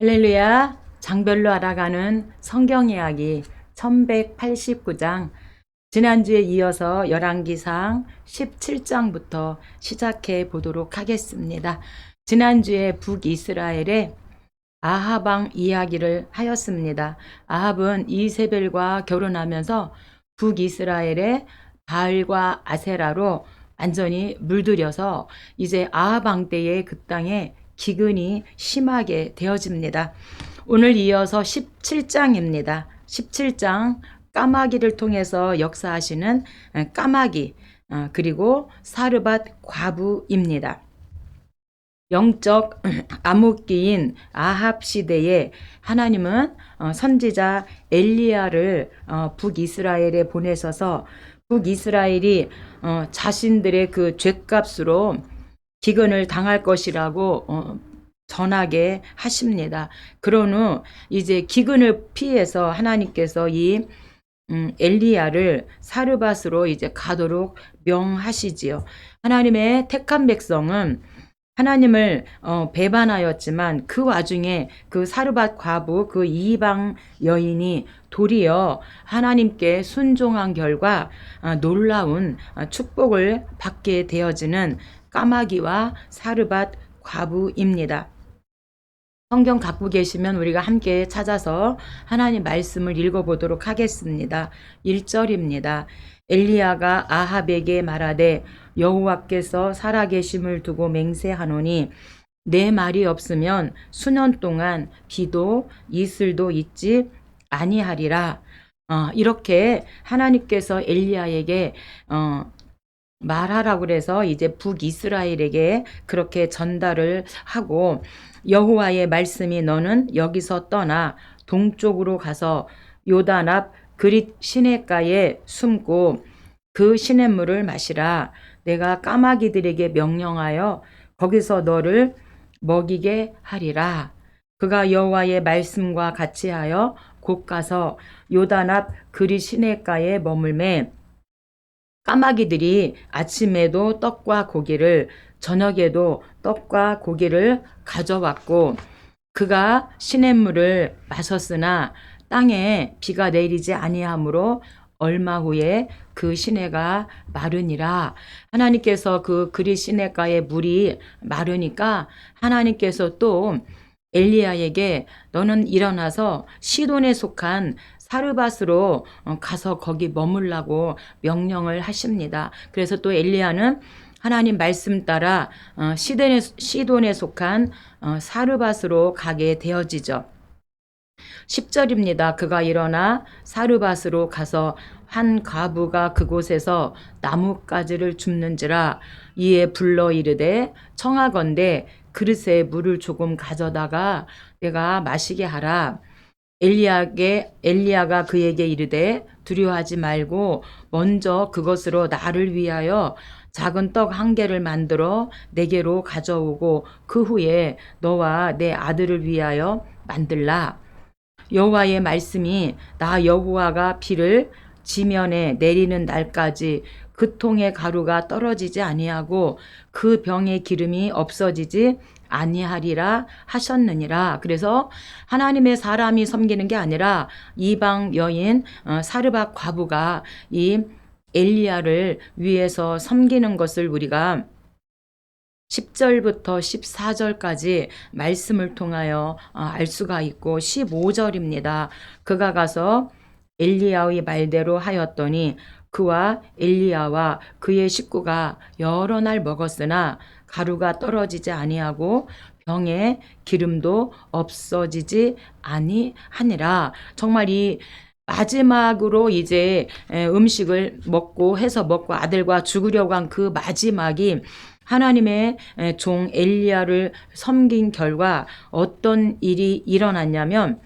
할렐루야. 장별로 알아가는 성경 이야기 1189장. 지난주에 이어서 열왕기상 17장부터 시작해 보도록 하겠습니다. 지난주에 북이스라엘의 아합 왕 이야기를 하였습니다. 아합은 이세벨과 결혼하면서 북이스라엘의 바알과 아세라로 완전히 물들여서 이제 아합 왕 때에 그 땅에 기근이 심하게 되어집니다. 오늘 이어서 17장입니다. 17장 까마귀를 통해서 역사하시는 까마귀 그리고 사르밧 과부입니다. 영적 암흑기인 아합 시대에 하나님은 선지자 엘리야를 북이스라엘에 보내셔서 북이스라엘이 자신들의 그 죄값으로 기근을 당할 것이라고 전하게 하십니다. 그런 후 이제 기근을 피해서 하나님께서 이 엘리야를 사르밧으로 이제 가도록 명하시지요. 하나님의 택한 백성은 하나님을 배반하였지만 그 와중에 그 사르밧 과부 그 이방 여인이 도리어 하나님께 순종한 결과 놀라운 축복을 받게 되어지는 까마귀와 사르밧 과부입니다. 성경 갖고 계시면 우리가 함께 찾아서 하나님 말씀을 읽어보도록 하겠습니다. 1절입니다. 엘리야가 아합에게 말하되 여호와께서 살아계심을 두고 맹세하노니 내 말이 없으면 수년 동안 비도 이슬도 있지 아니하리라. 이렇게 하나님께서 엘리야에게 말하라고 그래서 이제 북이스라엘에게 그렇게 전달을 하고, 여호와의 말씀이 너는 여기서 떠나 동쪽으로 가서 요단 앞 그릿 시냇가에 숨고 그 시냇물을 마시라. 내가 까마귀들에게 명령하여 거기서 너를 먹이게 하리라. 그가 여호와의 말씀과 같이 하여 곧 가서 요단 앞 그릿 시냇가에 머물매 까마귀들이 아침에도 떡과 고기를 저녁에도 떡과 고기를 가져왔고 그가 시냇물을 마셨으나 땅에 비가 내리지 아니하므로 얼마 후에 그 시내가 마르니라. 하나님께서 그 그릿 시내가의 물이 마르니까 하나님께서 또 엘리야에게 너는 일어나서 시돈에 속한 사르밧으로 가서 거기 머물라고 명령을 하십니다. 그래서 또 엘리야는 하나님 말씀 따라 시돈에 속한 사르밧으로 가게 되어지죠. 10절입니다. 그가 일어나 사르밧으로 가서 한 과부가 그곳에서 나뭇가지를 줍는지라. 이에 불러 이르되 청하건대 그릇에 물을 조금 가져다가 내가 마시게 하라. 엘리야가 그에게 이르되 두려워하지 말고 먼저 그것으로 나를 위하여 작은 떡 1개를 만들어 내게로 가져오고 그 후에 너와 내 아들을 위하여 만들라. 여호와의 말씀이 나 여호와가 비를 지면에 내리는 날까지 그 통의 가루가 떨어지지 아니하고 그 병의 기름이 없어지지 아니하리라 하셨느니라. 그래서 하나님의 사람이 섬기는 게 아니라 이방 여인 사르밧 과부가 이 엘리야를 위해서 섬기는 것을 우리가 10절부터 14절까지 말씀을 통하여 알 수가 있고 15절입니다. 그가 가서 엘리야의 말대로 하였더니 그와 엘리야와 그의 식구가 여러 날 먹었으나 가루가 떨어지지 아니하고 병에 기름도 없어지지 아니하니라. 정말 이 마지막으로 이제 음식을 먹고 해서 먹고 아들과 죽으려고 한 그 마지막이 하나님의 종 엘리야를 섬긴 결과 어떤 일이 일어났냐면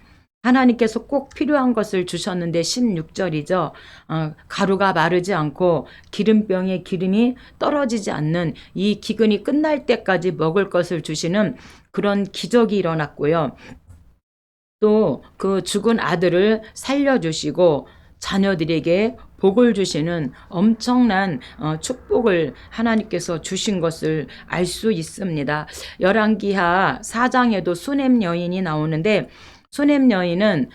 하나님께서 꼭 필요한 것을 주셨는데 16절이죠. 가루가 마르지 않고 기름병에 기름이 떨어지지 않는 이 기근이 끝날 때까지 먹을 것을 주시는 그런 기적이 일어났고요. 또 그 죽은 아들을 살려주시고 자녀들에게 복을 주시는 엄청난 축복을 하나님께서 주신 것을 알 수 있습니다. 열왕기하 4장에도 수넴 여인이 나오는데, 수넴 여인은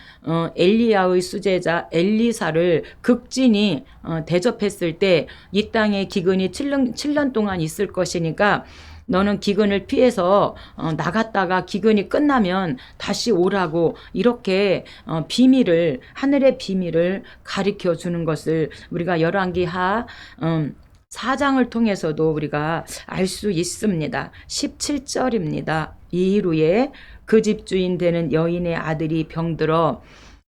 엘리야의 수제자 엘리사를 극진히 대접했을 때 이 땅에 기근이 7년 동안 있을 것이니까 너는 기근을 피해서 나갔다가 기근이 끝나면 다시 오라고, 이렇게 비밀을, 하늘의 비밀을 가르쳐 주는 것을 우리가 열왕기하 4장을 통해서도 우리가 알 수 있습니다. 17절입니다. 이일 후에 그 집주인 되는 여인의 아들이 병들어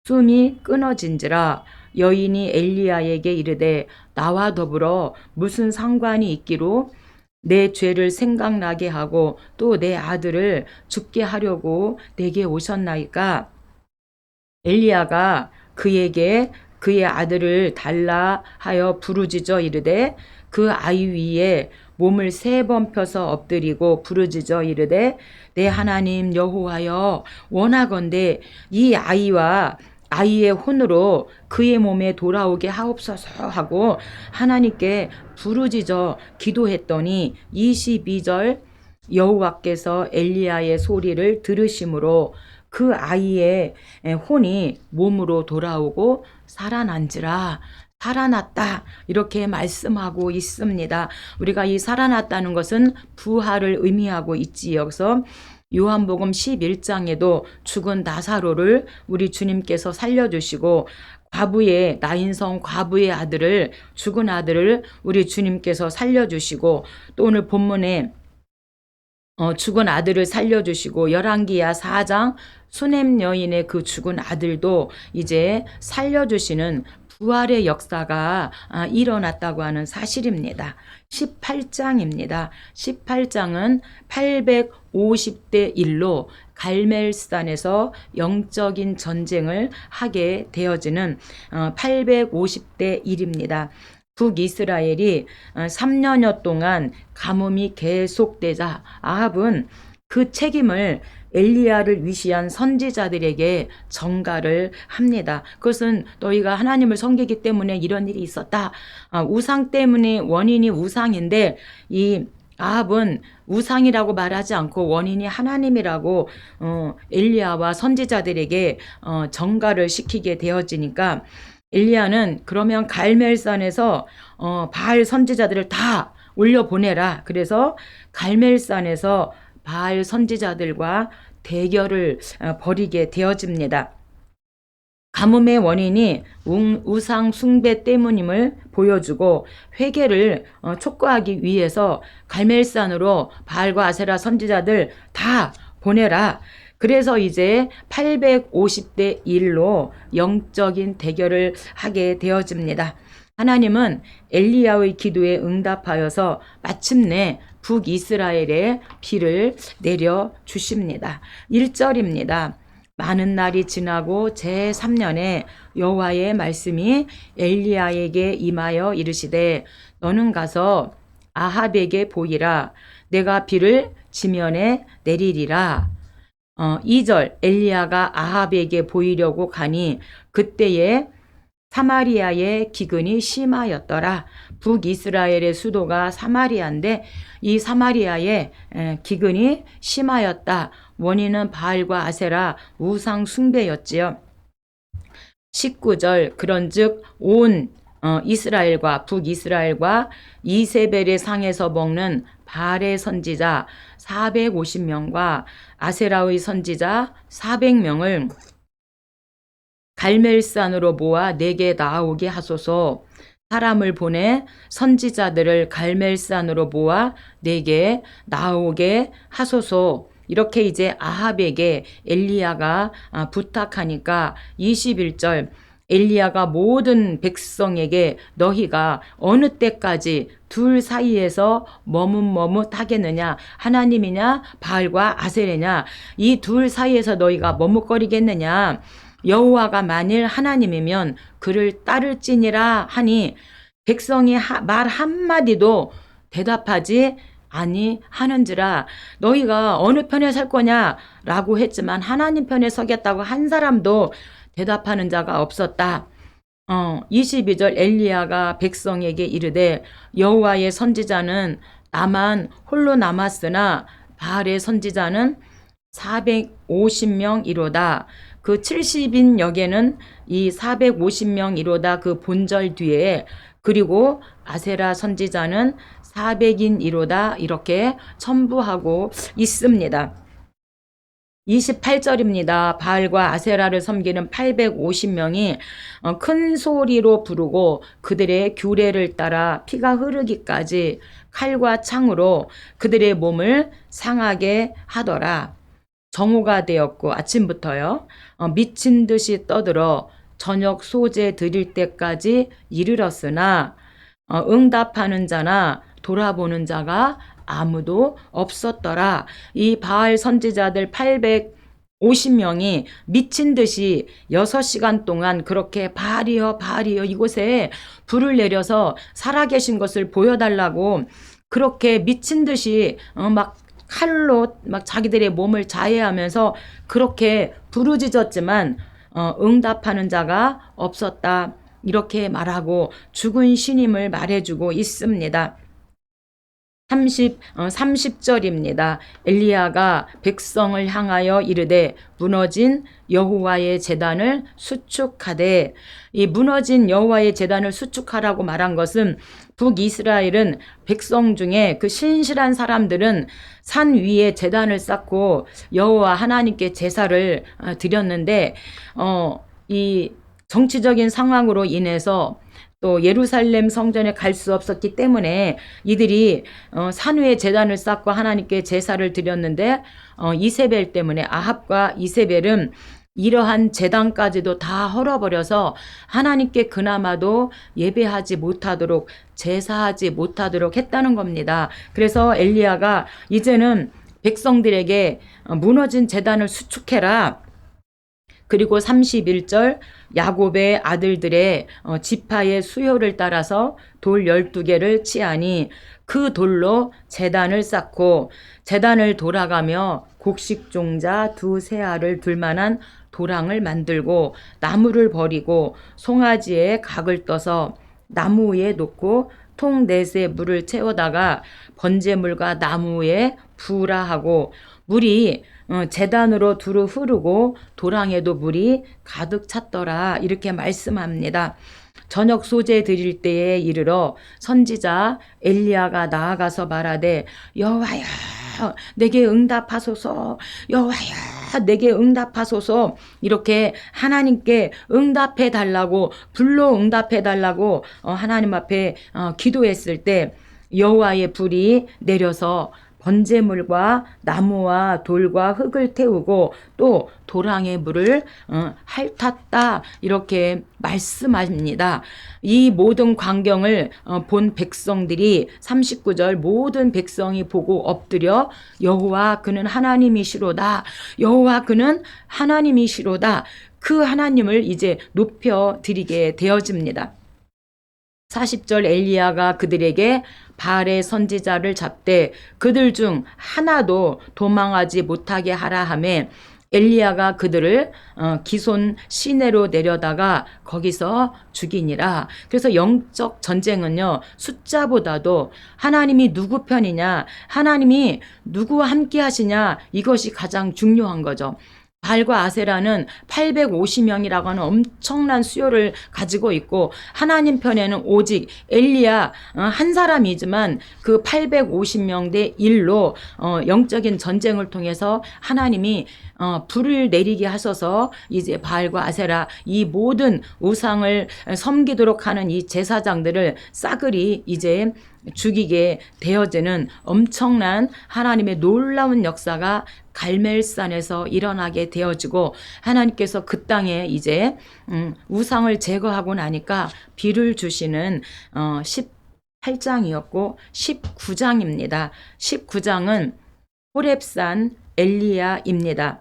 숨이 끊어진지라 여인이 엘리야에게 이르되 나와 더불어 무슨 상관이 있기로 내 죄를 생각나게 하고 또 내 아들을 죽게 하려고 내게 오셨나이까. 엘리야가 그에게 그의 아들을 달라 하여 부르짖어 이르되 그 아이 위에 몸을 3번 펴서 엎드리고 부르짖어 이르되 내 하나님 여호와여 원하건대 이 아이와 아이의 혼으로 그의 몸에 돌아오게 하옵소서 하고 하나님께 부르짖어 기도했더니 22절 여호와께서 엘리야의 소리를 들으심으로 그 아이의 혼이 몸으로 돌아오고 살아난지라. 살아났다, 이렇게 말씀하고 있습니다. 우리가 이 살아났다는 것은 부활을 의미하고 있지. 여기서 요한복음 11장에도 죽은 나사로를 우리 주님께서 살려주시고 과부의 나인성 과부의 아들을, 죽은 아들을 우리 주님께서 살려주시고, 또 오늘 본문에 죽은 아들을 살려주시고, 열왕기야 4장 수넴 여인의 그 죽은 아들도 이제 살려주시는 부활의 역사가 일어났다고 하는 사실입니다. 18장입니다. 18장은 850대 1로 갈멜산에서 영적인 전쟁을 하게 되어지는 850대 1입니다. 북이스라엘이 3년여 동안 가뭄이 계속되자 아합은 그 책임을 엘리야를 위시한 선지자들에게 전가를 합니다. 그것은 너희가 하나님을 섬기기 때문에 이런 일이 있었다. 우상 때문에 원인이 우상인데 이 아합은 우상이라고 말하지 않고 원인이 하나님이라고 엘리야와 선지자들에게 전가를 시키게 되어지니까 엘리야는 그러면 갈멜산에서 바알 선지자들을 다 올려보내라. 그래서 갈멜산에서 바알 선지자들과 대결을 벌이게 되어집니다. 가뭄의 원인이 우상 숭배 때문임을 보여주고 회개를 촉구하기 위해서 갈멜산으로 바알과 아세라 선지자들 다 보내라. 그래서 이제 850대 1로 영적인 대결을 하게 되어집니다. 하나님은 엘리야의 기도에 응답하여서 마침내 북이스라엘에 비를 내려 주십니다. 1절입니다. 많은 날이 지나고 제3년에 여호와의 말씀이 엘리야에게 임하여 이르시되 너는 가서 아합에게 보이라. 내가 비를 지면에 내리리라. 2절 엘리야가 아합에게 보이려고 가니 그때에 사마리아의 기근이 심하였더라. 북이스라엘의 수도가 사마리아인데 이 사마리아의 기근이 심하였다. 원인은 바알과 아세라 우상 숭배였지요. 19절 그런즉 온 이스라엘과 북이스라엘과 이세벨의 상에서 먹는 바알의 선지자 450명과 아세라의 선지자 400명을 갈멜산으로 모아 내게 나아오게 하소서. 사람을 보내 선지자들을 갈멜산으로 모아 내게 나아오게 하소서. 이렇게 이제 아합에게 엘리야가 부탁하니까 21절 엘리야가 모든 백성에게 너희가 어느 때까지 둘 사이에서 머뭇머뭇하겠느냐, 하나님이냐 바알과 아세레냐, 이 둘 사이에서 너희가 머뭇거리겠느냐, 여호와가 만일 하나님이면 그를 따를지니라 하니 백성이 말 한마디도 대답하지 아니하는지라. 너희가 어느 편에 설 거냐라고 했지만 하나님 편에 서겠다고 한 사람도 대답하는 자가 없었다. 22절 엘리야가 백성에게 이르되 여호와의 선지자는 나만 홀로 남았으나 바알의 선지자는 450명이로다. 그 70인 역에는 이 450명이로다 그 본절 뒤에 그리고 아세라 선지자는 400인이로다 이렇게 첨부하고 있습니다. 28절입니다. 바알과 아세라를 섬기는 850명이 큰 소리로 부르고 그들의 규례를 따라 피가 흐르기까지 칼과 창으로 그들의 몸을 상하게 하더라. 정오가 되었고 아침부터요. 미친 듯이 떠들어 저녁 소재 드릴 때까지 이르렀으나 응답하는 자나 돌아보는 자가 아무도 없었더라. 이 바알 선지자들 850명이 미친 듯이 6시간 동안 그렇게 바알이여 바알이여 이곳에 불을 내려서 살아계신 것을 보여달라고 그렇게 미친 듯이 막 칼로 막 자기들의 몸을 자해하면서 그렇게 부르짖었지만 응답하는 자가 없었다. 이렇게 말하고 죽은 신임을 말해주고 있습니다. 30절입니다. 엘리야가 백성을 향하여 이르되 무너진 여호와의 제단을 수축하되, 이 무너진 여호와의 제단을 수축하라고 말한 것은 북이스라엘은 백성 중에 그 신실한 사람들은 산 위에 제단을 쌓고 여호와 하나님께 제사를 드렸는데 이 정치적인 상황으로 인해서 또 예루살렘 성전에 갈 수 없었기 때문에 이들이 산 위에 제단을 쌓고 하나님께 제사를 드렸는데 이세벨 때문에 아합과 이세벨은 이러한 제단까지도 다 헐어버려서 하나님께 그나마도 예배하지 못하도록 제사하지 못하도록 했다는 겁니다. 그래서 엘리야가 이제는 백성들에게 무너진 제단을 수축해라. 그리고 31절 야곱의 아들들의 지파의 수요를 따라서 돌 12개를 치하니 그 돌로 제단을 쌓고 제단을 돌아가며 곡식종자 2세알을 둘 만한 도랑을 만들고 나무를 버리고 송아지에 각을 떠서 나무 위에 놓고 통 넷에 물을 채워다가 번제물과 나무에 부으라 하고 물이 제단으로 두루 흐르고 도랑에도 물이 가득 찼더라 이렇게 말씀합니다. 저녁 소재 드릴 때에 이르러 선지자 엘리야가 나아가서 말하되 여호와여 내게 응답하소서 여호와여 내게 응답하소서 이렇게 하나님께 응답해 달라고 불로 응답해 달라고 하나님 앞에 기도했을 때 여호와의 불이 내려서 번제물과 나무와 돌과 흙을 태우고 또 도랑의 물을 핥았다 이렇게 말씀합니다. 이 모든 광경을 본 백성들이 39절 모든 백성이 보고 엎드려 여호와 그는 하나님이시로다 여호와 그는 하나님이시로다 그 하나님을 이제 높여 드리게 되어집니다. 40절 엘리야가 그들에게 바알의 선지자를 잡되 그들 중 하나도 도망하지 못하게 하라 하매 엘리야가 그들을 기손 시내로 내려다가 거기서 죽이니라. 그래서 영적 전쟁은요 숫자보다도 하나님이 누구 편이냐 하나님이 누구와 함께 하시냐 이것이 가장 중요한 거죠. 바알과 아세라는 850명이라고 하는 엄청난 수요를 가지고 있고 하나님 편에는 오직 엘리야 한 사람이지만 그 850명 대 1로 영적인 전쟁을 통해서 하나님이 불을 내리게 하셔서 이제 바알과 아세라 이 모든 우상을 섬기도록 하는 이 제사장들을 싸그리 이제 죽이게 되어지는 엄청난 하나님의 놀라운 역사가 갈멜산에서 일어나게 되어지고 하나님께서 그 땅에 이제 우상을 제거하고 나니까 비를 주시는 18장이었고 19장입니다. 19장은 호렙산 엘리야입니다.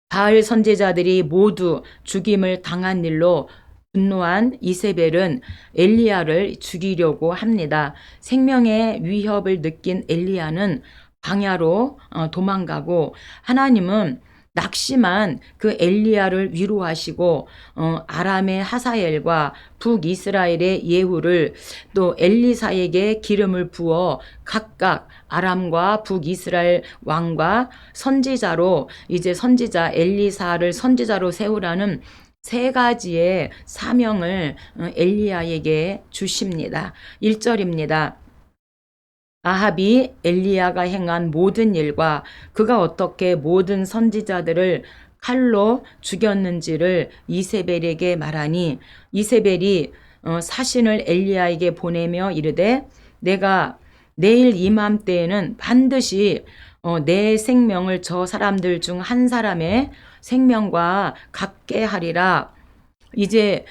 바알 선지자들이 모두 죽임을 당한 일로 분노한 이세벨은 엘리야를 죽이려고 합니다. 생명의 위협을 느낀 엘리야는 광야로 도망가고 하나님은 낙심한 그 엘리야를 위로하시고 아람의 하사엘과 북이스라엘의 예후를 또 엘리사에게 기름을 부어 각각 아람과 북이스라엘 왕과 선지자로 이제 선지자 엘리사를 선지자로 세우라는 세 가지의 사명을 엘리야에게 주십니다. 1절입니다. 아합이 엘리야가 행한 모든 일과 그가 어떻게 모든 선지자들을 칼로 죽였는지를 이세벨에게 말하니 이세벨이 사신을 엘리야에게 보내며 이르되 내가 내일 이맘때에는 반드시 내 생명을 저 사람들 중 한 사람의 생명과 같게 하리라. 이제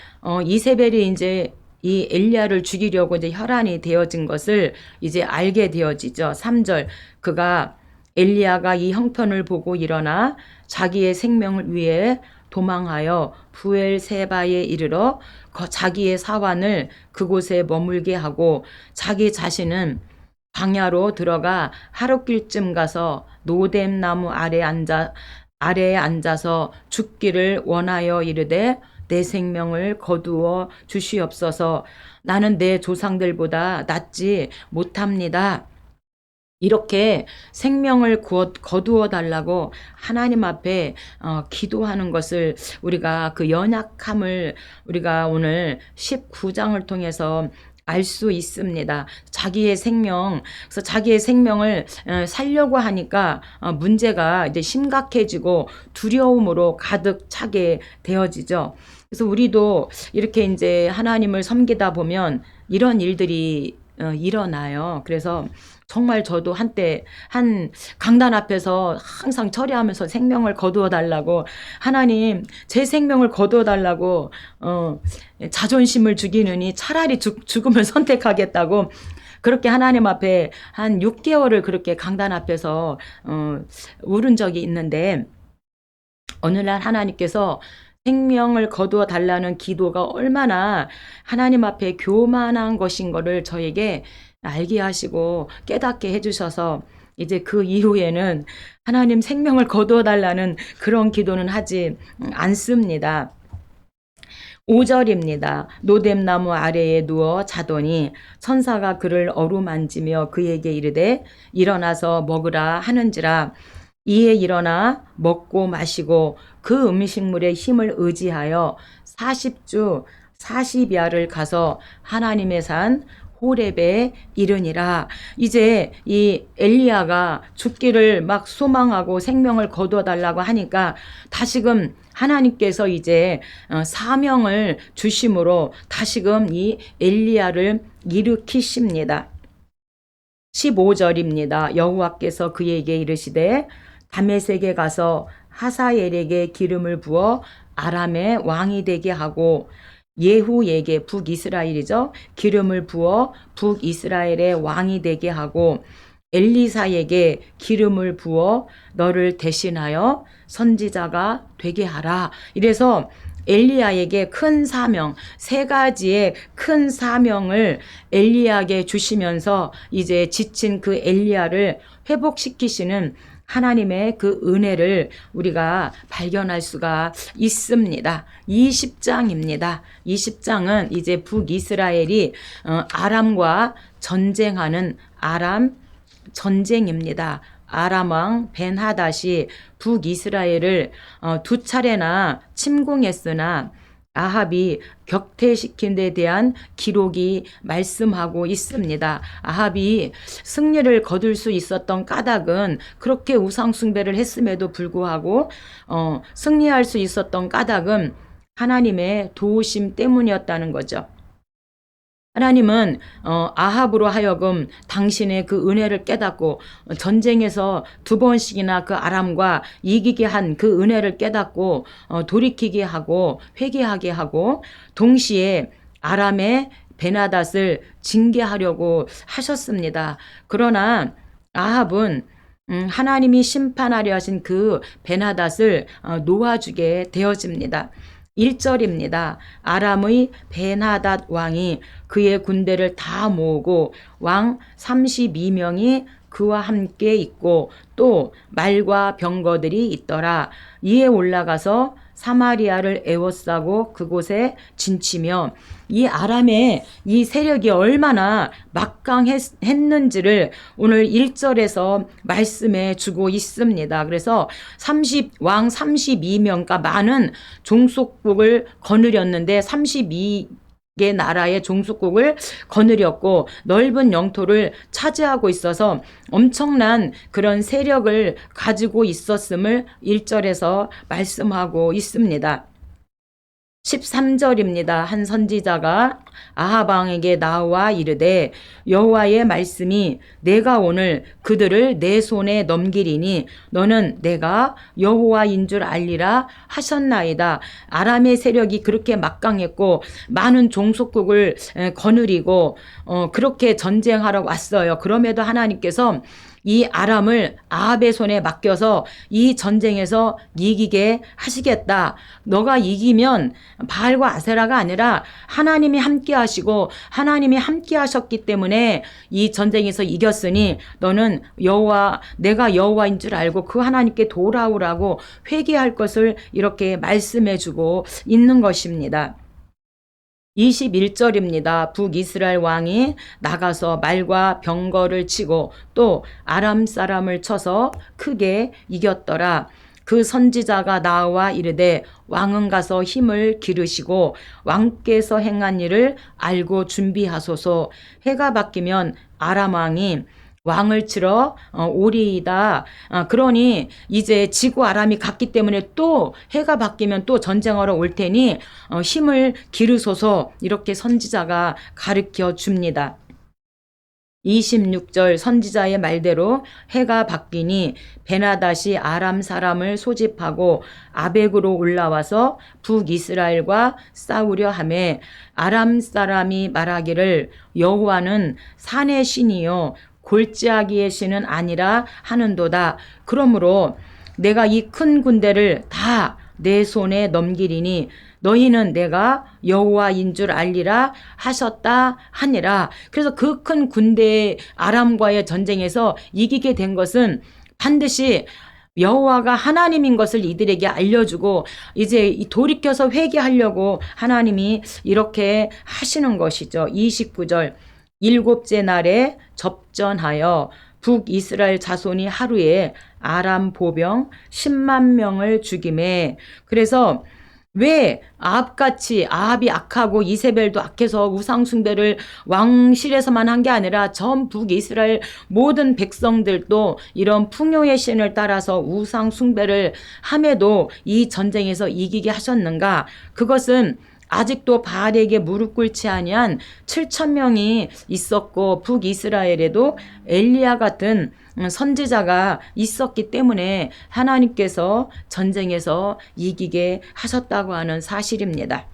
이세벨이 이제 이 엘리야를 죽이려고 이제 혈안이 되어진 것을 이제 알게 되어지죠. 3절 그가 엘리야가 이 형편을 보고 일어나 자기의 생명을 위해 도망하여 부엘세바에 이르러 자기의 사환을 그곳에 머물게 하고 자기 자신은 광야로 들어가 하룻길쯤 가서 노뎀나무 아래에 앉아서 죽기를 원하여 이르되 내 생명을 거두어 주시옵소서. 나는 내 조상들보다 낫지 못합니다. 이렇게 생명을 거두어 달라고 하나님 앞에 기도하는 것을 우리가 그 연약함을 우리가 오늘 19장을 통해서 알 수 있습니다. 자기의 생명, 그래서 자기의 생명을 살려고 하니까 문제가 이제 심각해지고 두려움으로 가득 차게 되어지죠. 그래서 우리도 이렇게 이제 하나님을 섬기다 보면 이런 일들이 일어나요. 그래서 정말 저도 한때 한 강단 앞에서 항상 처리하면서 생명을 거두어 달라고 하나님 제 생명을 거두어 달라고 자존심을 죽이느니 차라리 죽음을 선택하겠다고 그렇게 하나님 앞에 한 6개월을 그렇게 강단 앞에서 울은 적이 있는데 어느 날 하나님께서 생명을 거두어 달라는 기도가 얼마나 하나님 앞에 교만한 것인 거를 저에게 알게 하시고 깨닫게 해주셔서 이제 그 이후에는 하나님 생명을 거두어 달라는 그런 기도는 하지 않습니다. 5절입니다. 노뎀나무 아래에 누워 자더니 천사가 그를 어루만지며 그에게 이르되 일어나서 먹으라 하는지라. 이에 일어나 먹고 마시고 그 음식물의 힘을 의지하여 40주 40야를 가서 하나님의 산 호렙에 이르니라. 이제 이 엘리야가 죽기를 막 소망하고 생명을 거두어 달라고 하니까 다시금 하나님께서 이제 사명을 주심으로 다시금 이 엘리야를 일으키십니다. 15절입니다. 여호와께서 그에게 이르시되 다메섹에 가서 하사엘에게 기름을 부어 아람의 왕이 되게 하고 예후에게 북이스라엘이죠. 기름을 부어 북이스라엘의 왕이 되게 하고 엘리사에게 기름을 부어 너를 대신하여 선지자가 되게 하라. 이래서 엘리야에게 큰 사명, 세 가지의 큰 사명을 엘리야에게 주시면서 이제 지친 그 엘리야를 회복시키시는 하나님의 그 은혜를 우리가 발견할 수가 있습니다. 20장입니다. 20장은 이제 북이스라엘이 아람과 전쟁하는 아람 전쟁입니다. 아람 왕 벤하닷이 북이스라엘을 두 차례나 침공했으나 아합이 격퇴시킨 데 대한 기록이 말씀하고 있습니다. 아합이 승리를 거둘 수 있었던 까닭은 그렇게 우상 숭배를 했음에도 불구하고 승리할 수 있었던 까닭은 하나님의 도우심 때문이었다는 거죠. 하나님은 아합으로 하여금 당신의 그 은혜를 깨닫고 전쟁에서 2번씩이나 그 아람과 이기게 한 그 은혜를 깨닫고 돌이키게 하고 회개하게 하고 동시에 아람의 베나닷을 징계하려고 하셨습니다. 그러나 아합은 하나님이 심판하려 하신 그 베나닷을 놓아주게 되어집니다. 1절입니다. 아람의 베나닷 왕이 그의 군대를 다 모으고 왕 32명이 그와 함께 있고 또 말과 병거들이 있더라. 이에 올라가서 사마리아를 에워싸고 그곳에 진치며, 이 아람의 이 세력이 얼마나 막강했는지를 오늘 1절에서 말씀해 주고 있습니다. 그래서 왕 32명과 많은 종속국을 거느렸는데 32개 나라의 종속국을 거느렸고 넓은 영토를 차지하고 있어서 엄청난 그런 세력을 가지고 있었음을 1절에서 말씀하고 있습니다. 13절입니다. 한 선지자가 아합 왕에게 나와 이르되 여호와의 말씀이 내가 오늘 그들을 내 손에 넘기리니 너는 내가 여호와인 줄 알리라 하셨나이다. 아람의 세력이 그렇게 막강했고 많은 종속국을 거느리고 그렇게 전쟁하러 왔어요. 그럼에도 하나님께서 이 아람을 아합의 손에 맡겨서 이 전쟁에서 이기게 하시겠다. 너가 이기면 바알과 아세라가 아니라 하나님이 함께 하시고 하나님이 함께 하셨기 때문에 이 전쟁에서 이겼으니 너는 내가 여호와인 줄 알고 그 하나님께 돌아오라고 회개할 것을 이렇게 말씀해 주고 있는 것입니다. 21절입니다. 북이스라엘 왕이 나가서 말과 병거를 치고 또 아람 사람을 쳐서 크게 이겼더라. 그 선지자가 나와 이르되 왕은 가서 힘을 기르시고 왕께서 행한 일을 알고 준비하소서. 해가 바뀌면 아람 왕이 왕을 치러 오리이다. 그러니 이제 지구 아람이 갔기 때문에 또 해가 바뀌면 또 전쟁하러 올 테니 힘을 기르소서. 이렇게 선지자가 가르쳐 줍니다. 26절 선지자의 말대로 해가 바뀌니 베나닷이 아람 사람을 소집하고 아벡으로 올라와서 북이스라엘과 싸우려 하매 아람 사람이 말하기를 여호와는 산의 신이요 골짜기의 신은 아니라 하는도다. 그러므로 내가 이 큰 군대를 다 내 손에 넘기리니 너희는 내가 여호와인 줄 알리라 하셨다 하니라. 그래서 그 큰 군대 아람과의 전쟁에서 이기게 된 것은 반드시 여호와가 하나님인 것을 이들에게 알려주고 이제 돌이켜서 회개하려고 하나님이 이렇게 하시는 것이죠. 29절 일곱째 날에 접전하여 북이스라엘 자손이 하루에 아람 보병 10만 명을 죽이매. 그래서 왜 아합이 악하고 이세벨도 악해서 우상숭배를 왕실에서만 한 게 아니라 전 북이스라엘 모든 백성들도 이런 풍요의 신을 따라서 우상숭배를 함에도 이 전쟁에서 이기게 하셨는가? 그것은 아직도 바알에게 무릎 꿇지 아니한 7,000명이 있었고 북이스라엘에도 엘리야 같은 선지자가 있었기 때문에 하나님께서 전쟁에서 이기게 하셨다고 하는 사실입니다.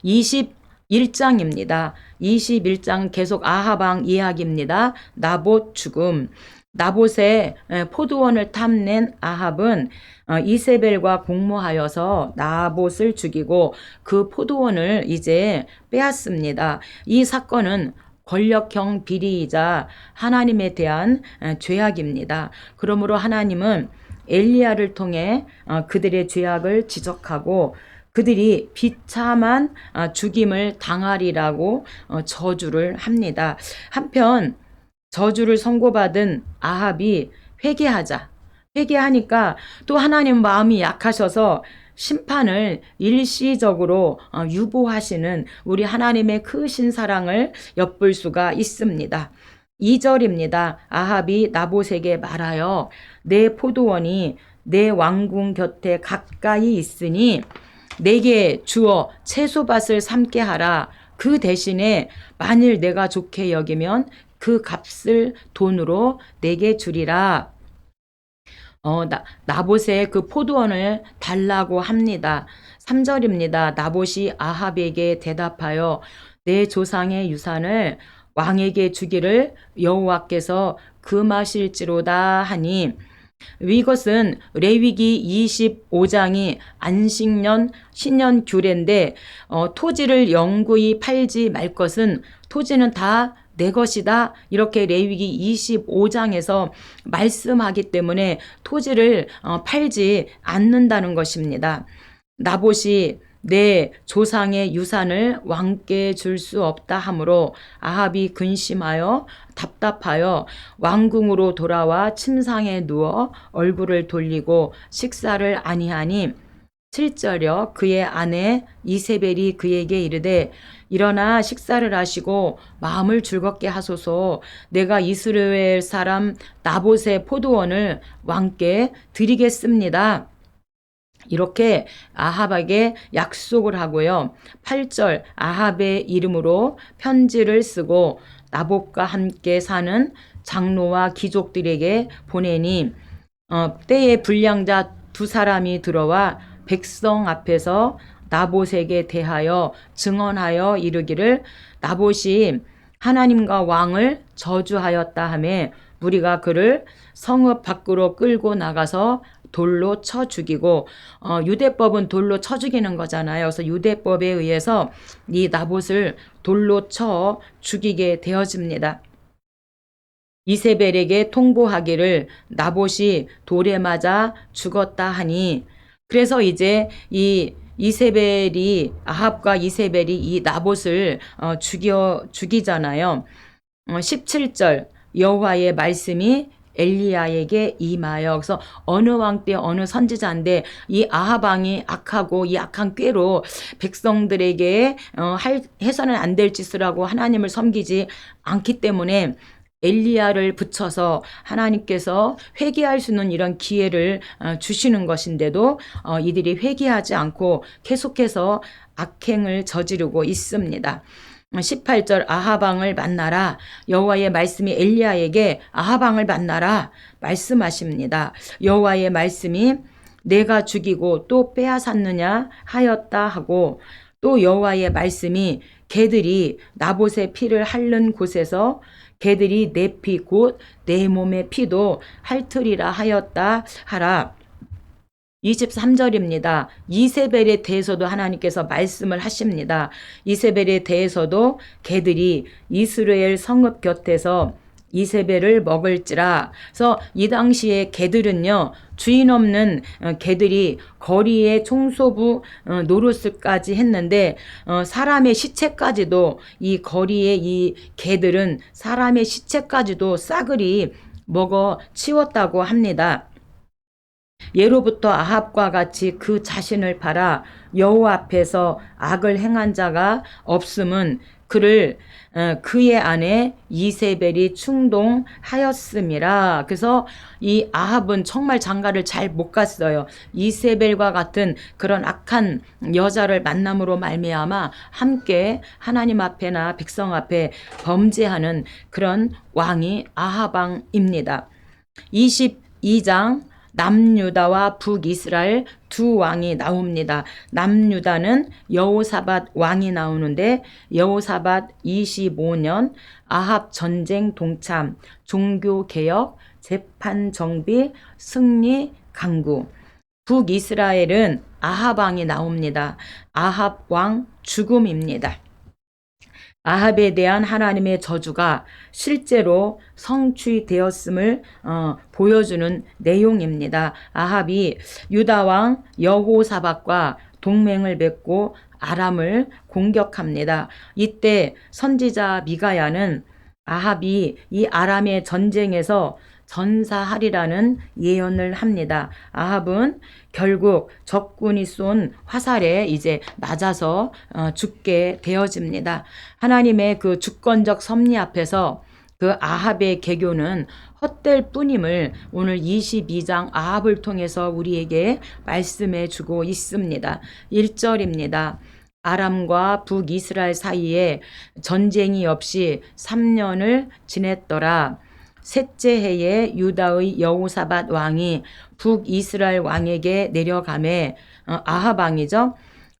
21장입니다. 21장 계속 아합 왕 이야기입니다. 나봇 죽음. 나봇의 포도원을 탐낸 아합은 이세벨과 공모하여서 나봇을 죽이고 그 포도원을 이제 빼앗습니다. 이 사건은 권력형 비리이자 하나님에 대한 죄악입니다. 그러므로 하나님은 엘리야를 통해 그들의 죄악을 지적하고 그들이 비참한 죽임을 당하리라고 저주를 합니다. 한편 저주를 선고받은 아합이 회개하니까 또 하나님 마음이 약하셔서 심판을 일시적으로 유보하시는 우리 하나님의 크신 사랑을 엿볼 수가 있습니다. 2절입니다. 아합이 나봇에게 말하여 내 포도원이 내 왕궁 곁에 가까이 있으니 내게 주어 채소밭을 삼게 하라. 그 대신에 만일 내가 좋게 여기면 그 값을 돈으로 내게 주리라. 나봇의 그 포도원을 달라고 합니다. 3절입니다. 나봇이 아합에게 대답하여 내 조상의 유산을 왕에게 주기를 여호와께서 금하실지로다 하니, 이것은 레위기 25장이 안식년 신년 규례인데 토지를 영구히 팔지 말 것은 토지는 다 내 것이다. 이렇게 레위기 25장에서 말씀하기 때문에 토지를 팔지 않는다는 것입니다. 나봇이 내 조상의 유산을 왕께 줄 수 없다 하므로 아합이 근심하여 답답하여 왕궁으로 돌아와 침상에 누워 얼굴을 돌리고 식사를 아니하니 7절여 그의 아내 이세벨이 그에게 이르되 일어나 식사를 하시고 마음을 즐겁게 하소서. 내가 이스라엘 사람 나봇의 포도원을 왕께 드리겠습니다. 이렇게 아합에게 약속을 하고요. 8절 아합의 이름으로 편지를 쓰고 나봇과 함께 사는 장로와 귀족들에게 보내니 때에 불량자 두 사람이 들어와 백성 앞에서 나봇에게 대하여 증언하여 이르기를 나봇이 하나님과 왕을 저주하였다 하며 무리가 그를 성읍 밖으로 끌고 나가서 돌로 쳐 죽이고 유대법은 돌로 쳐 죽이는 거잖아요. 그래서 유대법에 의해서 이 나봇을 돌로 쳐 죽이게 되어집니다. 이세벨에게 통보하기를 나봇이 돌에 맞아 죽었다 하니 그래서 이제 이 이세벨이 아합과 이세벨이 이 나봇을 죽이잖아요. 17절 여호와의 말씀이 엘리야에게 임하여 그래서 어느 왕 때 어느 선지자인데 이 아합 왕이 악하고 이 악한 꾀로 백성들에게 해서는 안 될 짓을 하고 하나님을 섬기지 않기 때문에 엘리야를 붙여서 하나님께서 회개할 수 있는 이런 기회를 주시는 것인데도 이들이 회개하지 않고 계속해서 악행을 저지르고 있습니다. 18절 아합 왕을 만나라. 여호와의 말씀이 엘리야에게 아합 왕을 만나라 말씀하십니다. 여호와의 말씀이 내가 죽이고 또 빼앗았느냐 하였다 하고 또 여호와의 말씀이 개들이 나봇의 피를 핥는 곳에서 개들이 내 피 곧 내 몸의 피도 핥으리라 하였다 하라. 23절입니다. 이세벨에 대해서도 하나님께서 말씀을 하십니다. 이세벨에 대해서도 개들이 이스라엘 성읍 곁에서 이세벨을 먹을지라. 그래서 이 당시에 개들은요, 주인 없는 개들이 거리에 청소부 노릇을까지 했는데 사람의 시체까지도 이 거리에 이 개들은 사람의 시체까지도 싸그리 먹어 치웠다고 합니다. 예로부터 아합과 같이 그 자신을 팔아 여호와 앞에서 악을 행한 자가 없음은 그를 그의 아내 이세벨이 충동하였음이라. 그래서 이 아합은 정말 장가를 잘 못 갔어요. 이세벨과 같은 그런 악한 여자를 만남으로 말미암아 함께 하나님 앞에나 백성 앞에 범죄하는 그런 왕이 아합 왕입니다. 22장 남유다와 북이스라엘 두 왕이 나옵니다. 남유다는 여호사밧 왕이 나오는데 여호사밧 25년 아합 전쟁 동참, 종교개혁, 재판 정비, 승리, 강구. 북이스라엘은 아합 왕이 나옵니다. 아합 왕 죽음입니다. 아합에 대한 하나님의 저주가 실제로 성취되었음을 보여주는 내용입니다. 아합이 유다왕 여호사밧과 동맹을 맺고 아람을 공격합니다. 이때 선지자 미가야는 아합이 이 아람의 전쟁에서 전사하리라는 예언을 합니다. 아합은 결국 적군이 쏜 화살에 이제 맞아서 죽게 되어집니다. 하나님의 그 주권적 섭리 앞에서 그 아합의 개교는 헛될 뿐임을 오늘 22장 아합을 통해서 우리에게 말씀해 주고 있습니다. 1절입니다. 아람과 북이스라엘 사이에 전쟁이 없이 3년을 지냈더라. 셋째 해에 유다의 여호사밧 왕이 북이스라엘 왕에게 내려가매 아합 왕이죠.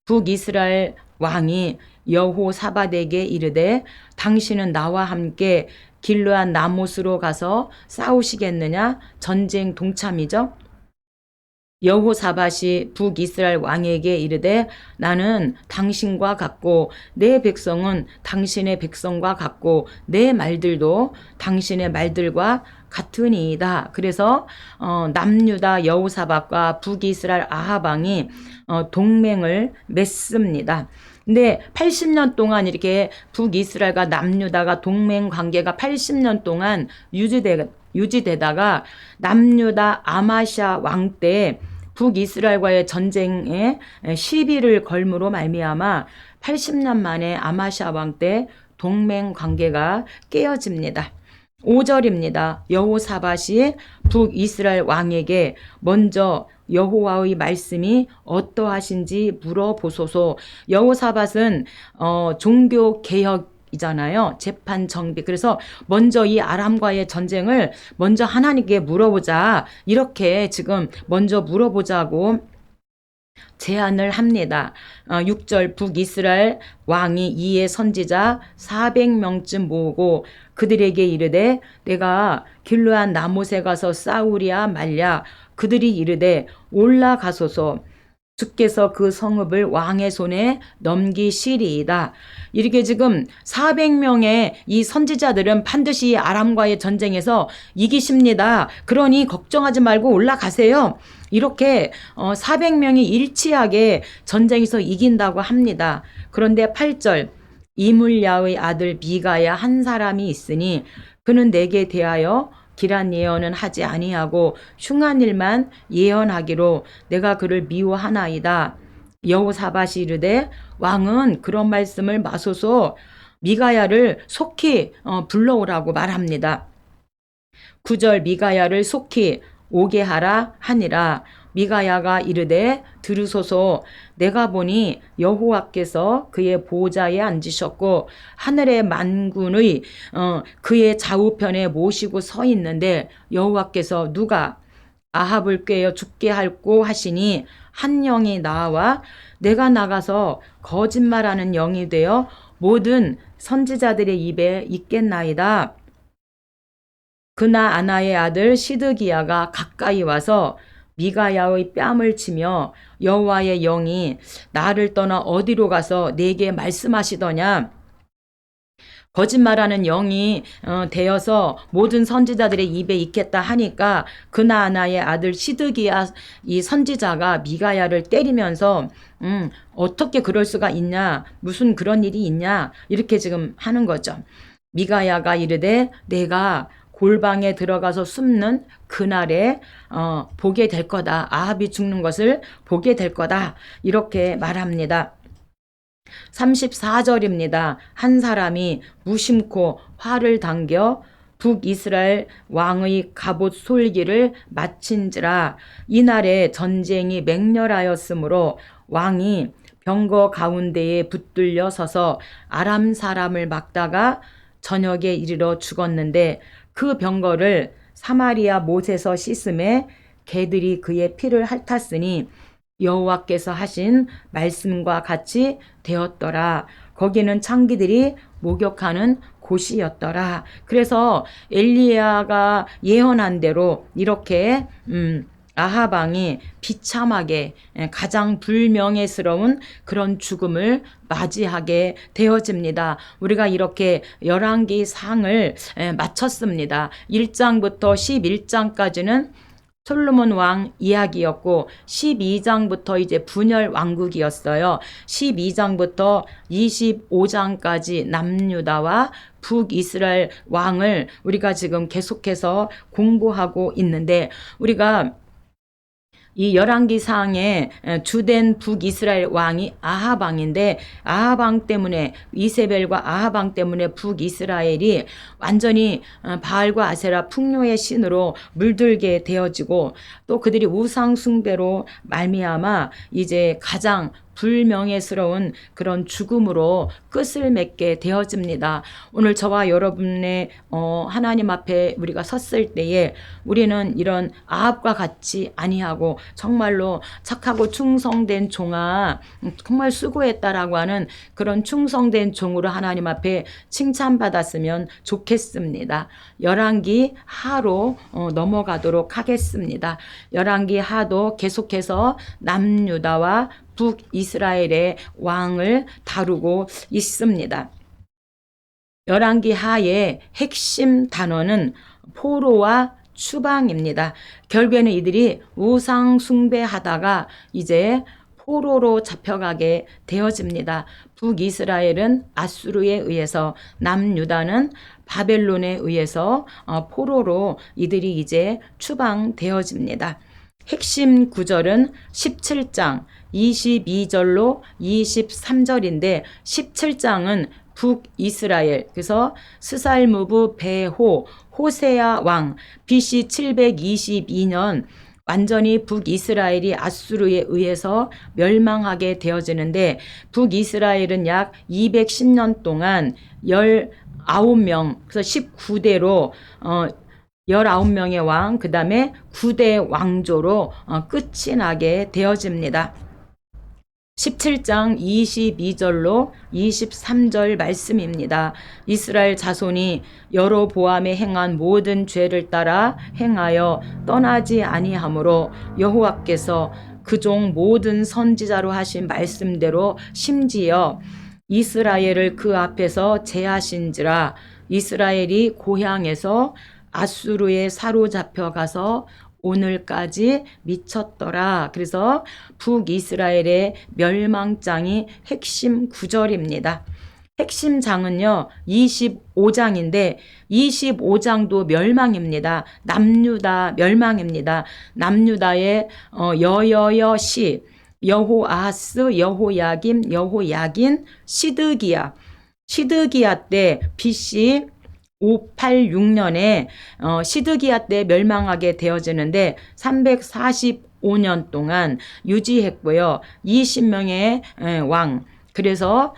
북이스라엘 왕이 여호사밧에게 이르되 당신은 나와 함께 길르앗 나못으로 가서 싸우시겠느냐? 전쟁 동참이죠. 여호사밧이 북이스라엘 왕에게 이르되 나는 당신과 같고 내 백성은 당신의 백성과 같고 내 말들도 당신의 말들과 같으니이다. 그래서 남유다 여호사밧과 북이스라엘 아합 왕이 동맹을 맺습니다. 근데 80년 동안 이렇게 북이스라엘과 남유다가 동맹 관계가 80년 동안 유지되다가 남유다 아마샤 왕 때 북이스라엘과의 전쟁에 시비를 걸므로 말미암아 80년 만에 아마샤 왕 때 동맹 관계가 깨어집니다. 5절입니다. 여호사밧이 북이스라엘 왕에게 먼저 여호와의 말씀이 어떠하신지 물어보소서. 여호사밧은 종교 개혁이잖아요. 재판 정비. 그래서 먼저 이 아람과의 전쟁을 먼저 하나님께 물어보자. 이렇게 지금 먼저 물어보자고 제안을 합니다. 6절 북이스라엘 왕이 이에 선지자 400명쯤 모으고 그들에게 이르되 내가 길르앗 나못에 가서 싸우랴 말랴. 그들이 이르되 올라가소서. 주께서 그 성읍을 왕의 손에 넘기시리이다. 이렇게 지금 400명의 이 선지자들은 반드시 아람과의 전쟁에서 이기십니다. 그러니 걱정하지 말고 올라가세요. 이렇게 400명이 일치하게 전쟁에서 이긴다고 합니다. 그런데 8절 이물야의 아들 미가야 한 사람이 있으니 그는 내게 대하여 길한 예언은 하지 아니하고 흉한 일만 예언하기로 내가 그를 미워하나이다. 여호사밧이 이르되 왕은 그런 말씀을 마소서. 미가야를 속히 불러오라고 말합니다. 9절 미가야를 속히 오게 하라 하니라. 미가야가 이르되 들으소서. 내가 보니 여호와께서 그의 보좌에 앉으셨고 하늘의 만군의 그의 좌우편에 모시고 서 있는데 여호와께서 누가 아합을 꾀어 죽게 할고 하시니 한 영이 나와 내가 나가서 거짓말하는 영이 되어 모든 선지자들의 입에 있겠나이다. 그나 아나의 아들 시드기야가 가까이 와서 미가야의 뺨을 치며 여호와의 영이 나를 떠나 어디로 가서 내게 말씀하시더냐. 거짓말하는 영이 되어서 모든 선지자들의 입에 있겠다 하니까 그나아나의 아들 시드기야 이 선지자가 미가야를 때리면서 어떻게 그럴 수가 있냐, 무슨 그런 일이 있냐 이렇게 지금 하는 거죠. 미가야가 이르되 내가 골방에 들어가서 숨는 그날에 보게 될 거다. 아합이 죽는 것을 보게 될 거다. 이렇게 말합니다. 34절입니다. 한 사람이 무심코 활을 당겨 북이스라엘 왕의 갑옷 솔기를 마친지라. 이날에 전쟁이 맹렬하였으므로 왕이 병거 가운데에 붙들려 서서 아람 사람을 막다가 저녁에 이르러 죽었는데 그 병거를 사마리아 못에서 씻음에 개들이 그의 피를 핥았으니 여호와께서 하신 말씀과 같이 되었더라. 거기는 창기들이 목욕하는 곳이었더라. 그래서 엘리야가 예언한 대로 이렇게 아합 왕이 비참하게 가장 불명예스러운 그런 죽음을 맞이하게 되어집니다. 우리가 이렇게 11개의 상을 마쳤습니다. 1장부터 11장까지는 솔로몬 왕 이야기였고 12장부터 이제 분열 왕국이었어요. 12장부터 25장까지 남유다와 북이스라엘 왕을 우리가 지금 계속해서 공부하고 있는데 우리가 이 11기 사항에 주된 북이스라엘 왕이 아합 왕인데 아합 왕 때문에 이세벨과 아합 왕 때문에 북이스라엘이 완전히 바알과 아세라 풍요의 신으로 물들게 되어지고 또 그들이 우상 숭배로 말미암아 이제 가장 불명예스러운 그런 죽음으로 끝을 맺게 되어집니다. 오늘 저와 여러분의 하나님 앞에 우리가 섰을 때에 우리는 이런 아합과 같이 아니하고 정말로 착하고 충성된 종아 정말 수고했다라고 하는 그런 충성된 종으로 하나님 앞에 칭찬받았으면 좋겠습니다. 열왕기 하로 넘어가도록 하겠습니다. 열왕기 하도 계속해서 남유다와 북이스라엘의 왕을 다루고 있습니다. 열왕기 하의 핵심 단어는 포로와 추방입니다. 결국에는 이들이 우상 숭배하다가 이제 포로로 잡혀가게 되어집니다. 북이스라엘은 아수르에 의해서, 남유다는 바벨론에 의해서 포로로 이들이 이제 추방되어집니다. 핵심 구절은 17장 22절로 23절인데 17장은 북이스라엘, 그래서 스살무브 베호 호세아 왕 BC 722년 완전히 북이스라엘이 아수르에 의해서 멸망하게 되어지는데, 북이스라엘은 약 210년 동안 19명, 그래서 19대로 19명의 왕, 그 다음에 9대 왕조로 끝이 나게 되어집니다. 17장 22절로 23절 말씀입니다. 이스라엘 자손이 여로보암에 행한 모든 죄를 따라 행하여 떠나지 아니하므로 여호와께서 그 종 모든 선지자로 하신 말씀대로 심지어 이스라엘을 그 앞에서 제하신지라. 이스라엘이 고향에서 아수르에 사로잡혀 가서 오늘까지 미쳤더라. 그래서 북이스라엘의 멸망장이 핵심 구절입니다. 핵심 장은요 25장인데 25장도 멸망입니다. 남유다 멸망입니다. 남유다의 여여여시, 여호아하스, 여호야김, 여호야긴, 시드기야 때 BC 586년에 시드기야 때 멸망하게 되어지는데 345년 동안 유지했고요. 20명의 왕. 그래서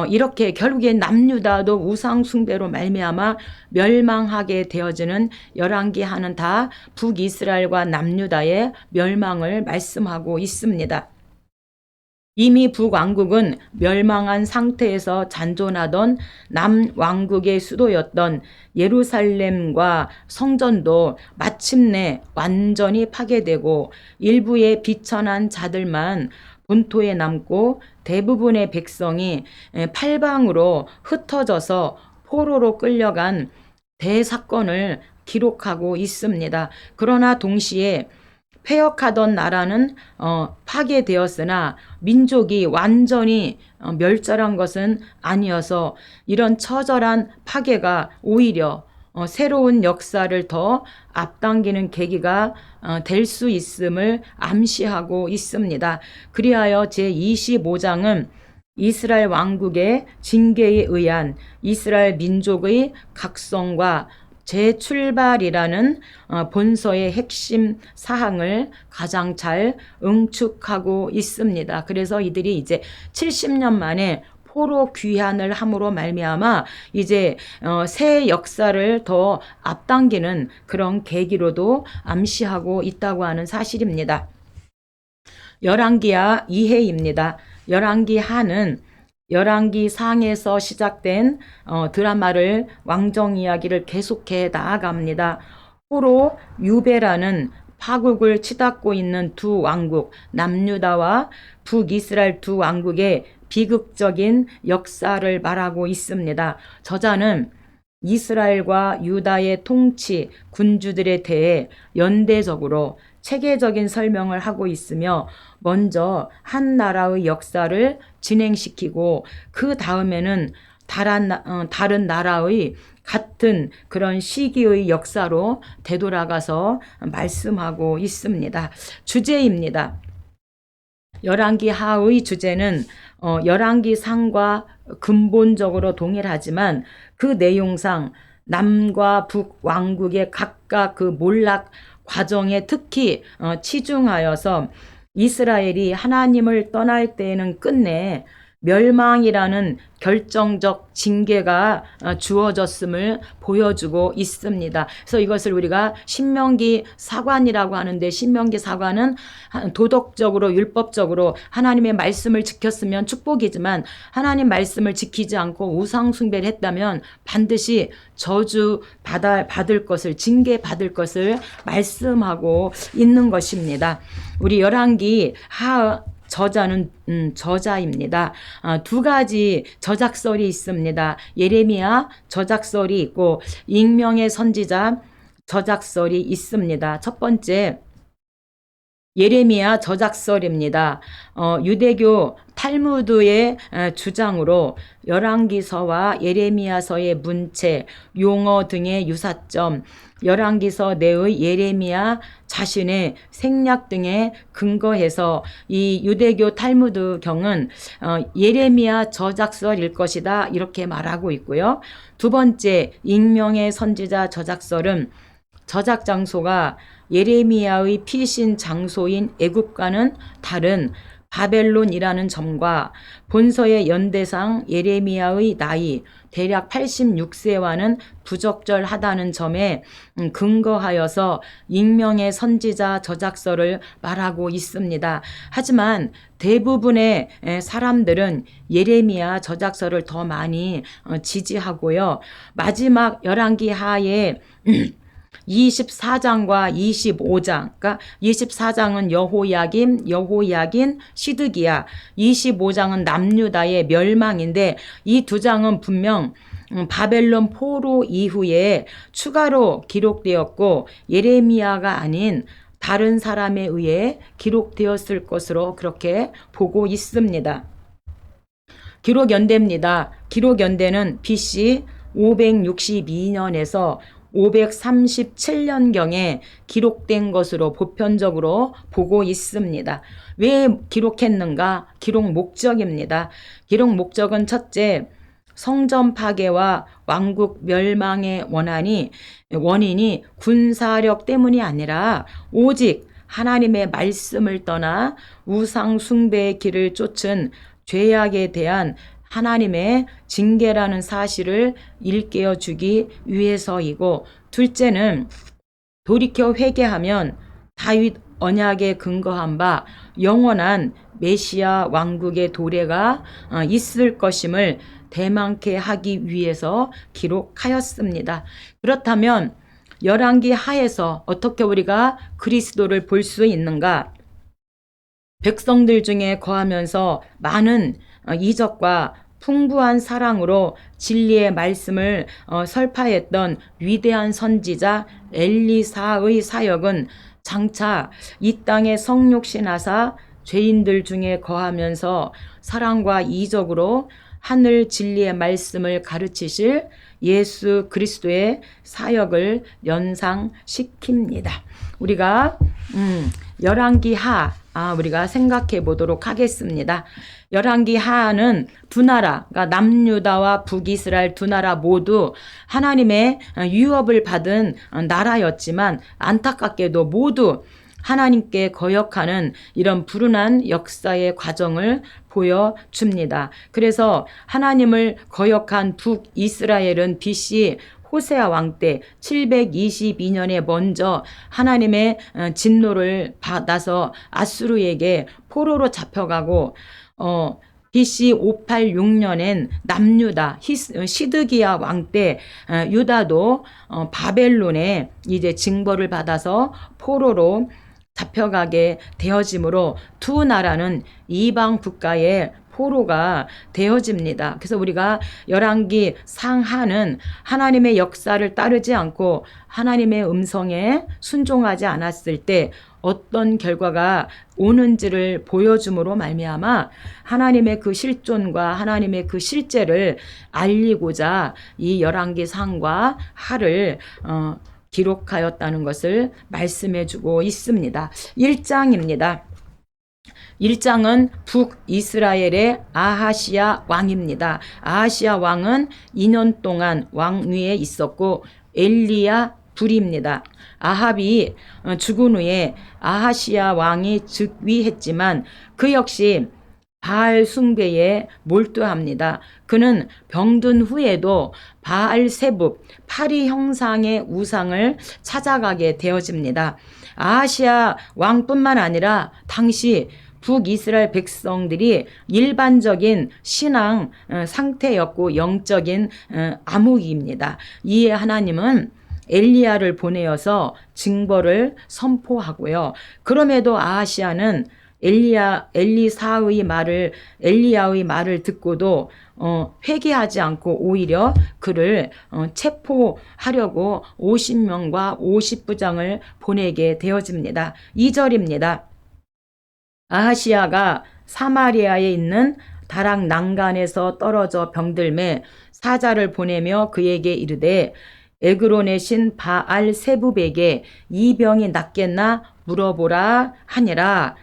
이렇게 결국엔 남유다도 우상 숭배로 말미암아 멸망하게 되어지는 열왕기 하는 다 북이스라엘과 남유다의 멸망을 말씀하고 있습니다. 이미 북왕국은 멸망한 상태에서 잔존하던 남왕국의 수도였던 예루살렘과 성전도 마침내 완전히 파괴되고 일부의 비천한 자들만 본토에 남고 대부분의 백성이 팔방으로 흩어져서 포로로 끌려간 대사건을 기록하고 있습니다. 그러나 동시에 폐역하던 나라는 파괴되었으나 민족이 완전히 멸절한 것은 아니어서 이런 처절한 파괴가 오히려 새로운 역사를 더 앞당기는 계기가 될 수 있음을 암시하고 있습니다. 그리하여 제25장은 이스라엘 왕국의 징계에 의한 이스라엘 민족의 각성과 재출발이라는 본서의 핵심 사항을 가장 잘 응축하고 있습니다. 그래서 이들이 이제 70년 만에 포로 귀환을 함으로 말미암아 이제 새 역사를 더 앞당기는 그런 계기로도 암시하고 있다고 하는 사실입니다. 열왕기하 2회입니다. 열왕기 하는 열왕기 상에서 시작된 드라마를 왕정 이야기를 계속해 나아갑니다. 포로 유배라는 파국을 치닫고 있는 두 왕국, 남유다와 북이스라엘 두 왕국의 비극적인 역사를 말하고 있습니다. 저자는 이스라엘과 유다의 통치, 군주들에 대해 연대적으로 체계적인 설명을 하고 있으며 먼저 한 나라의 역사를 진행시키고 그 다음에는 다른 나라의 같은 그런 시기의 역사로 되돌아가서 말씀하고 있습니다. 주제입니다. 열왕기 하의 주제는 열왕기 상과 근본적으로 동일하지만 그 내용상 남과 북 왕국의 각각 그 몰락 과정에 특히 치중하여서 이스라엘이 하나님을 떠날 때에는 끝내 멸망이라는 결정적 징계가 주어졌음을 보여주고 있습니다. 그래서 이것을 우리가 신명기 사관이라고 하는데, 신명기 사관은 도덕적으로 율법적으로 하나님의 말씀을 지켰으면 축복이지만 하나님 말씀을 지키지 않고 우상 숭배를 했다면 반드시 저주 받을 것을, 징계 받을 것을 말씀하고 있는 것입니다. 우리 열왕기 저자는 저자입니다. 두 가지 저작설이 있습니다. 예레미야 저작설이 있고 익명의 선지자 저작설이 있습니다. 첫 번째 예레미야 저작설입니다. 유대교 탈무드의 주장으로 열왕기서와 예레미야서의 문체, 용어 등의 유사점, 열왕기서 내의 예레미야 자신의 생략 등에 근거해서 이 유대교 탈무드 경은 예레미야 저작설일 것이다, 이렇게 말하고 있고요. 두 번째 익명의 선지자 저작설은 저작 장소가 예레미야의 피신 장소인 애굽과는 다른 바벨론이라는 점과 본서의 연대상 예레미야의 나이 대략 86세와는 부적절하다는 점에 근거하여서 익명의 선지자 저작설을 말하고 있습니다. 하지만 대부분의 사람들은 예레미야 저작설을 더 많이 지지하고요. 마지막 열왕기 하에 24장과 25장, 그러니까 24장은 여호야긴, 시드기야, 25장은 남유다의 멸망인데 이 두 장은 분명 바벨론 포로 이후에 추가로 기록되었고 예레미야가 아닌 다른 사람에 의해 기록되었을 것으로 그렇게 보고 있습니다. 기록연대입니다. 기록연대는 BC 562년에서 537년경에 기록된 것으로 보편적으로 보고 있습니다. 왜 기록했는가? 기록 목적입니다. 기록 목적은 첫째, 성전 파괴와 왕국 멸망의 원인이 군사력 때문이 아니라 오직 하나님의 말씀을 떠나 우상 숭배의 길을 쫓은 죄악에 대한 하나님의 징계라는 사실을 일깨워 주기 위해서이고, 둘째는 돌이켜 회개하면 다윗 언약에 근거한 바 영원한 메시아 왕국의 도래가 있을 것임을 대망케 하기 위해서 기록하였습니다. 그렇다면 열왕기 하에서 어떻게 우리가 그리스도를 볼 수 있는가? 백성들 중에 거하면서 많은 이적과 풍부한 사랑으로 진리의 말씀을 설파했던 위대한 선지자 엘리사의 사역은 장차 이 땅에 성육신하사 죄인들 중에 거하면서 사랑과 이적으로 하늘 진리의 말씀을 가르치실 예수 그리스도의 사역을 연상시킵니다. 우리가 열왕기 하 우리가 생각해 보도록 하겠습니다. 열왕기 하는 두 나라, 그러니까 남유다와 북이스라엘 두 나라 모두 하나님의 유업을 받은 나라였지만 안타깝게도 모두 하나님께 거역하는 이런 불운한 역사의 과정을 보여줍니다. 그래서 하나님을 거역한 북이스라엘은 BC 호세아 왕 때 722년에 먼저 하나님의 진노를 받아서 아수르에게 포로로 잡혀가고 BC 586년엔 남유다 시드기야 왕 때 유다도 바벨론에 이제 징벌을 받아서 포로로 잡혀가게 되어지므로 두 나라는 이방 국가의 포로가 되어집니다. 그래서 우리가 열왕기 상하는 하나님의 역사를 따르지 않고 하나님의 음성에 순종하지 않았을 때 어떤 결과가 오는지를 보여줌으로 말미암아 하나님의 그 실존과 하나님의 그 실제를 알리고자 이 열왕기 상과 하를 기록하였다는 것을 말씀해주고 있습니다. 1장입니다. 1장은 북이스라엘의 아하시야 왕입니다. 아하시야 왕은 2년 동안 왕위에 있었고 엘리야 불입니다. 아합이 죽은 후에 아하시야 왕이 즉위했지만 그 역시 바알 숭배에 몰두합니다. 그는 병든 후에도 바알 세붑 파리 형상의 우상을 찾아가게 되어집니다. 아하시야 왕뿐만 아니라 당시 북이스라엘 백성들이 일반적인 신앙 상태였고 영적인 암흑입니다. 이에 하나님은 엘리야를 보내어서 징벌을 선포하고요. 그럼에도 아하시야는 엘리야의 말을 듣고도 회개하지 않고 오히려 그를 체포하려고 50명과 50부장을 보내게 되어집니다. 2절입니다. 아하시야가 사마리아에 있는 다락 난간에서 떨어져 병들매 사자를 보내며 그에게 이르되 에그론의 신 바알 세붑에게 이 병이 낫겠나 물어보라 하니라.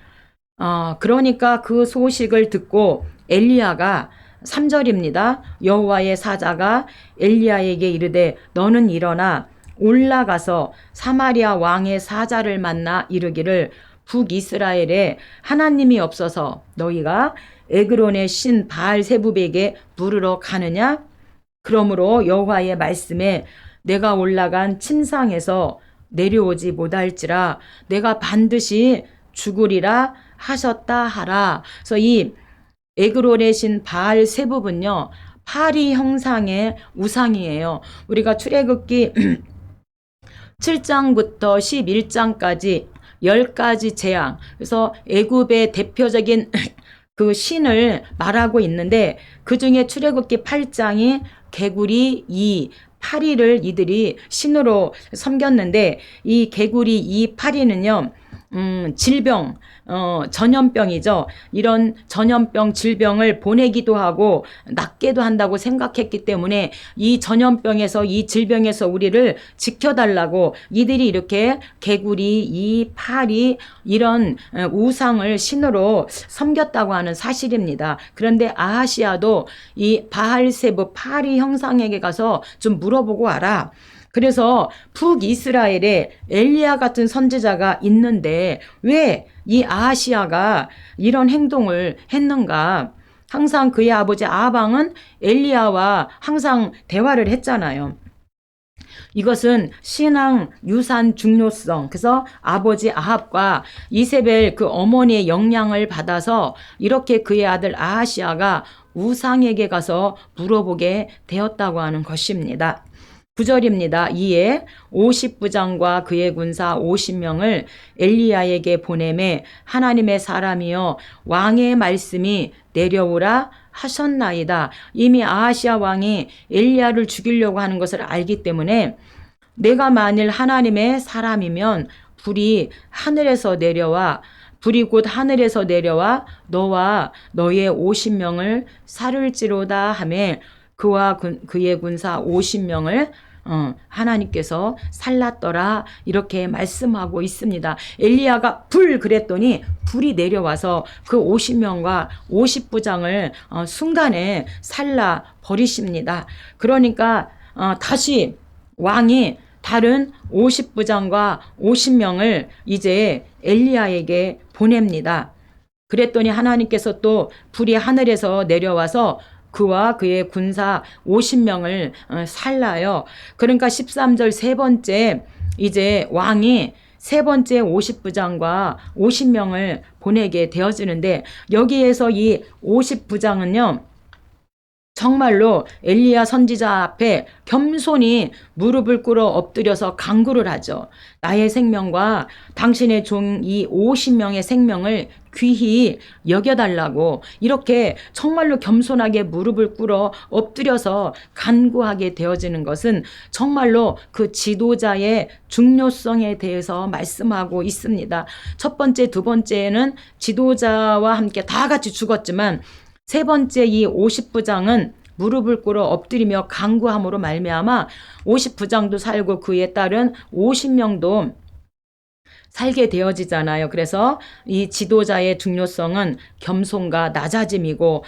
그러니까 그 소식을 듣고 엘리야가 3절입니다. 여호와의 사자가 엘리야에게 이르되 너는 일어나 올라가서 사마리아 왕의 사자를 만나 이르기를 북이스라엘에 하나님이 없어서 너희가 에그론의 신 바알 세붑에게 물으러 가느냐? 그러므로 여호와의 말씀에 내가 올라간 침상에서 내려오지 못할지라 내가 반드시 죽으리라 하셨다 하라. 그래서 이 에그론의 신 바알 세붑은요 파리 형상의 우상이에요. 우리가 출애굽기 7장부터 11장까지 10가지 재앙, 그래서 애굽의 대표적인 그 신을 말하고 있는데 그 중에 출애굽기 8장이 개구리 2, 파리를 이들이 신으로 섬겼는데 이 개구리 2, 파리는요 질병, 전염병이죠. 이런 전염병, 질병을 보내기도 하고 낫게도 한다고 생각했기 때문에 이 전염병에서, 이 질병에서 우리를 지켜달라고 이들이 이렇게 개구리, 이 파리 이런 우상을 신으로 섬겼다고 하는 사실입니다. 그런데 아하시야도 이 바알 세붑 파리 형상에게 가서 좀 물어보고 와라. 그래서 북이스라엘에 엘리야 같은 선지자가 있는데 왜 이 아하시야가 이런 행동을 했는가? 항상 그의 아버지 아방은 엘리야와 항상 대화를 했잖아요. 이것은 신앙 유산 중요성. 그래서 아버지 아합과 이세벨 그 어머니의 영향을 받아서 이렇게 그의 아들 아하시야가 우상에게 가서 물어보게 되었다고 하는 것입니다. 9절입니다. 이에 50부장과 그의 군사 50명을 엘리야에게 보내매 하나님의 사람이여 왕의 말씀이 내려오라 하셨나이다. 이미 아하시야 왕이 엘리야를 죽이려고 하는 것을 알기 때문에 내가 만일 하나님의 사람이면 불이 곧 하늘에서 내려와 너와 너의 50명을 살을지로다 하며 그와 그의 군사 50명을 하나님께서 살랐더라 이렇게 말씀하고 있습니다. 엘리야가 불 그랬더니 불이 내려와서 그 50명과 50부장을 순간에 살라 버리십니다. 그러니까 다시 왕이 다른 50부장과 50명을 이제 엘리야에게 보냅니다. 그랬더니 하나님께서 또 불이 하늘에서 내려와서 그와 그의 군사 50명을 살라요. 그러니까 13절 세 번째 이제 왕이 세 번째 50부장과 50명을 보내게 되어지는데 여기에서 이 50부장은요. 정말로 엘리야 선지자 앞에 겸손히 무릎을 꿇어 엎드려서 간구를 하죠. 나의 생명과 당신의 종 이 50명의 생명을 귀히 여겨달라고 이렇게 정말로 겸손하게 무릎을 꿇어 엎드려서 간구하게 되어지는 것은 정말로 그 지도자의 중요성에 대해서 말씀하고 있습니다. 첫 번째, 두 번째는 지도자와 함께 다 같이 죽었지만 세 번째 이 50부장은 무릎을 꿇어 엎드리며 간구함으로 말미암아 50부장도 살고 그에 따른 50명도 살게 되어지잖아요. 그래서 이 지도자의 중요성은 겸손과 낮아짐이고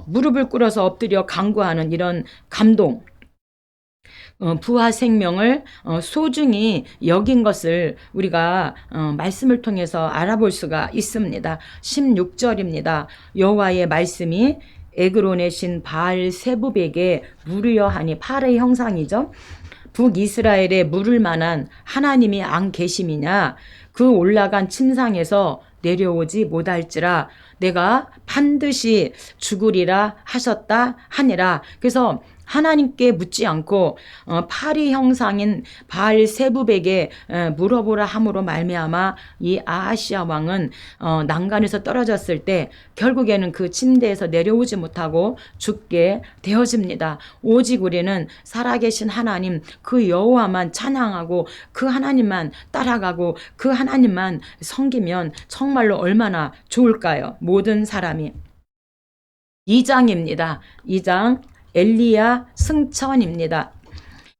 무릎을 꿇어서 엎드려 간구하는 이런 감동. 부하 생명을 소중히 여긴 것을 우리가 말씀을 통해서 알아볼 수가 있습니다. 16절입니다. 여호와의 말씀이 에그론의 신 바알 세붑에게 물으려 하니, 팔의 형상이죠. 북이스라엘에 물을 만한 하나님이 안 계심이냐? 그 올라간 침상에서 내려오지 못할지라 내가 반드시 죽으리라 하셨다 하니라. 그래서 하나님께 묻지 않고 파리 형상인 바알 세붑에게 물어보라 함으로 말미암아 이 아하시아 왕은 난간에서 떨어졌을 때 결국에는 그 침대에서 내려오지 못하고 죽게 되어집니다. 오직 우리는 살아계신 하나님 그 여호와만 찬양하고 그 하나님만 따라가고 그 하나님만 섬기면 정말로 얼마나 좋을까요? 모든 사람이. 2장입니다. 2장 엘리야 승천입니다.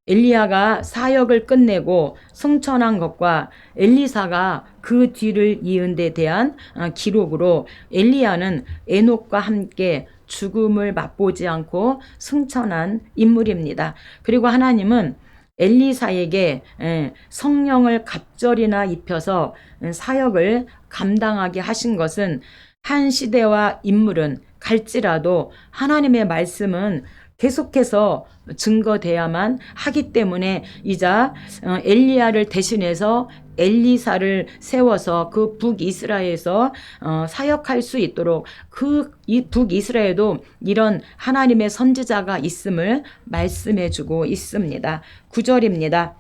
엘리야가 사역을 끝내고 승천한 것과 엘리사가 그 뒤를 이은 데 대한 기록으로 엘리야는 에녹과 함께 죽음을 맛보지 않고 승천한 인물입니다. 그리고 하나님은 엘리사에게 성령을 갑절이나 입혀서 사역을 감당하게 하신 것은 한 시대와 인물은 갈지라도 하나님의 말씀은 계속해서 증거돼야만 하기 때문에 이자 엘리야를 대신해서 엘리사를 세워서 그 북이스라엘에서 사역할 수 있도록 이 북이스라엘에도 이런 하나님의 선지자가 있음을 말씀해주고 있습니다. 9절입니다.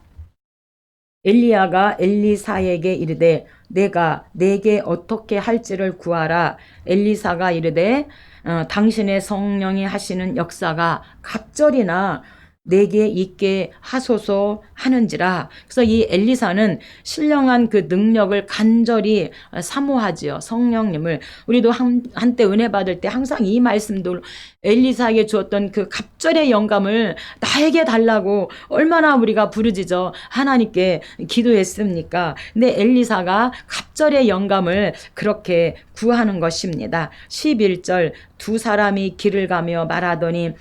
엘리야가 엘리사에게 이르되 내가 내게 어떻게 할지를 구하라. 엘리사가 이르되 당신의 성령이 하시는 역사가 갑절이나 내게 있게 하소서 하는지라. 그래서 이 엘리사는 신령한 그 능력을 간절히 사모하지요. 성령님을. 우리도 한때 은혜 받을 때 항상 이 말씀도 엘리사에게 주었던 그 갑절의 영감을 나에게 달라고 얼마나 우리가 부르짖어 하나님께 기도했습니까? 근데 엘리사가 갑절의 영감을 그렇게 구하는 것입니다. 11절 두 사람이 길을 가며 말하더니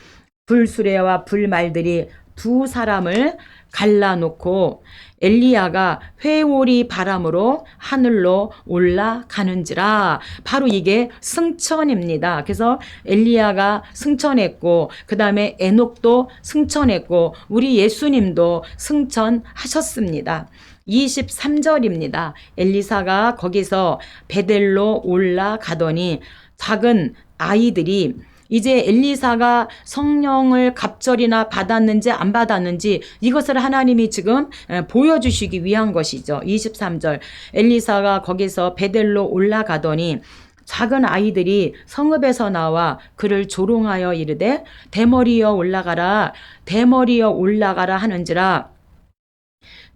불수레와 불말들이 두 사람을 갈라놓고 엘리야가 회오리 바람으로 하늘로 올라가는지라. 바로 이게 승천입니다. 그래서 엘리야가 승천했고 그 다음에 에녹도 승천했고 우리 예수님도 승천하셨습니다. 23절입니다. 엘리사가 거기서 베델로 올라가더니 작은 아이들이 이제 엘리사가 성령을 갑절이나 받았는지 안 받았는지 이것을 하나님이 지금 보여주시기 위한 것이죠. 23절 엘리사가 거기서 베델로 올라가더니 작은 아이들이 성읍에서 나와 그를 조롱하여 이르되 대머리여 올라가라 대머리여 올라가라 하는지라.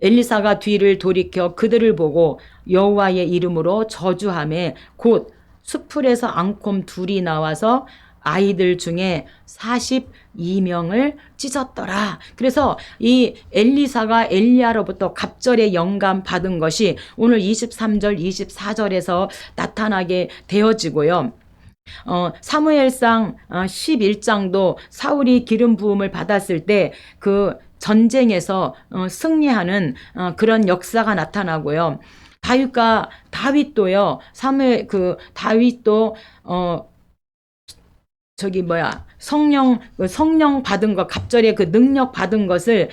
엘리사가 뒤를 돌이켜 그들을 보고 여호와의 이름으로 저주하매 곧 수풀에서 앙콤 둘이 나와서 아이들 중에 42명을 찢었더라. 그래서 이 엘리사가 엘리야로부터 갑절의 영감 받은 것이 오늘 23절 24절에서 나타나게 되어지고요. 사무엘상 11장도 사울이 기름 부음을 받았을 때 그 전쟁에서 승리하는 그런 역사가 나타나고요. 다윗도요. 다윗도 성령 받은 것, 갑절의 그 능력 받은 것을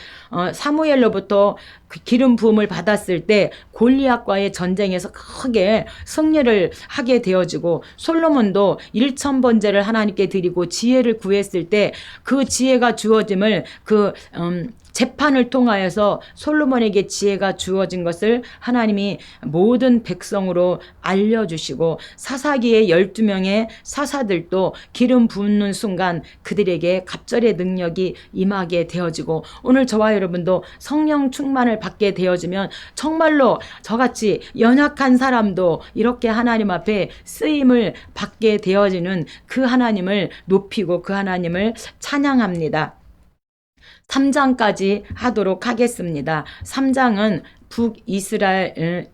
사무엘로부터 그 기름 부음을 받았을 때 골리앗과의 전쟁에서 크게 승리를 하게 되어지고 솔로몬도 1000번제를 하나님께 드리고 지혜를 구했을 때 그 지혜가 주어짐을 재판을 통하여서 솔로몬에게 지혜가 주어진 것을 하나님이 모든 백성으로 알려주시고 사사기의 12명의 사사들도 기름 붓는 순간 그들에게 갑절의 능력이 임하게 되어지고 오늘 저와 여러분도 성령 충만을 받게 되어지면 정말로 저같이 연약한 사람도 이렇게 하나님 앞에 쓰임을 받게 되어지는 그 하나님을 높이고 그 하나님을 찬양합니다. 3장까지 하도록 하겠습니다. 3장은 북이스라엘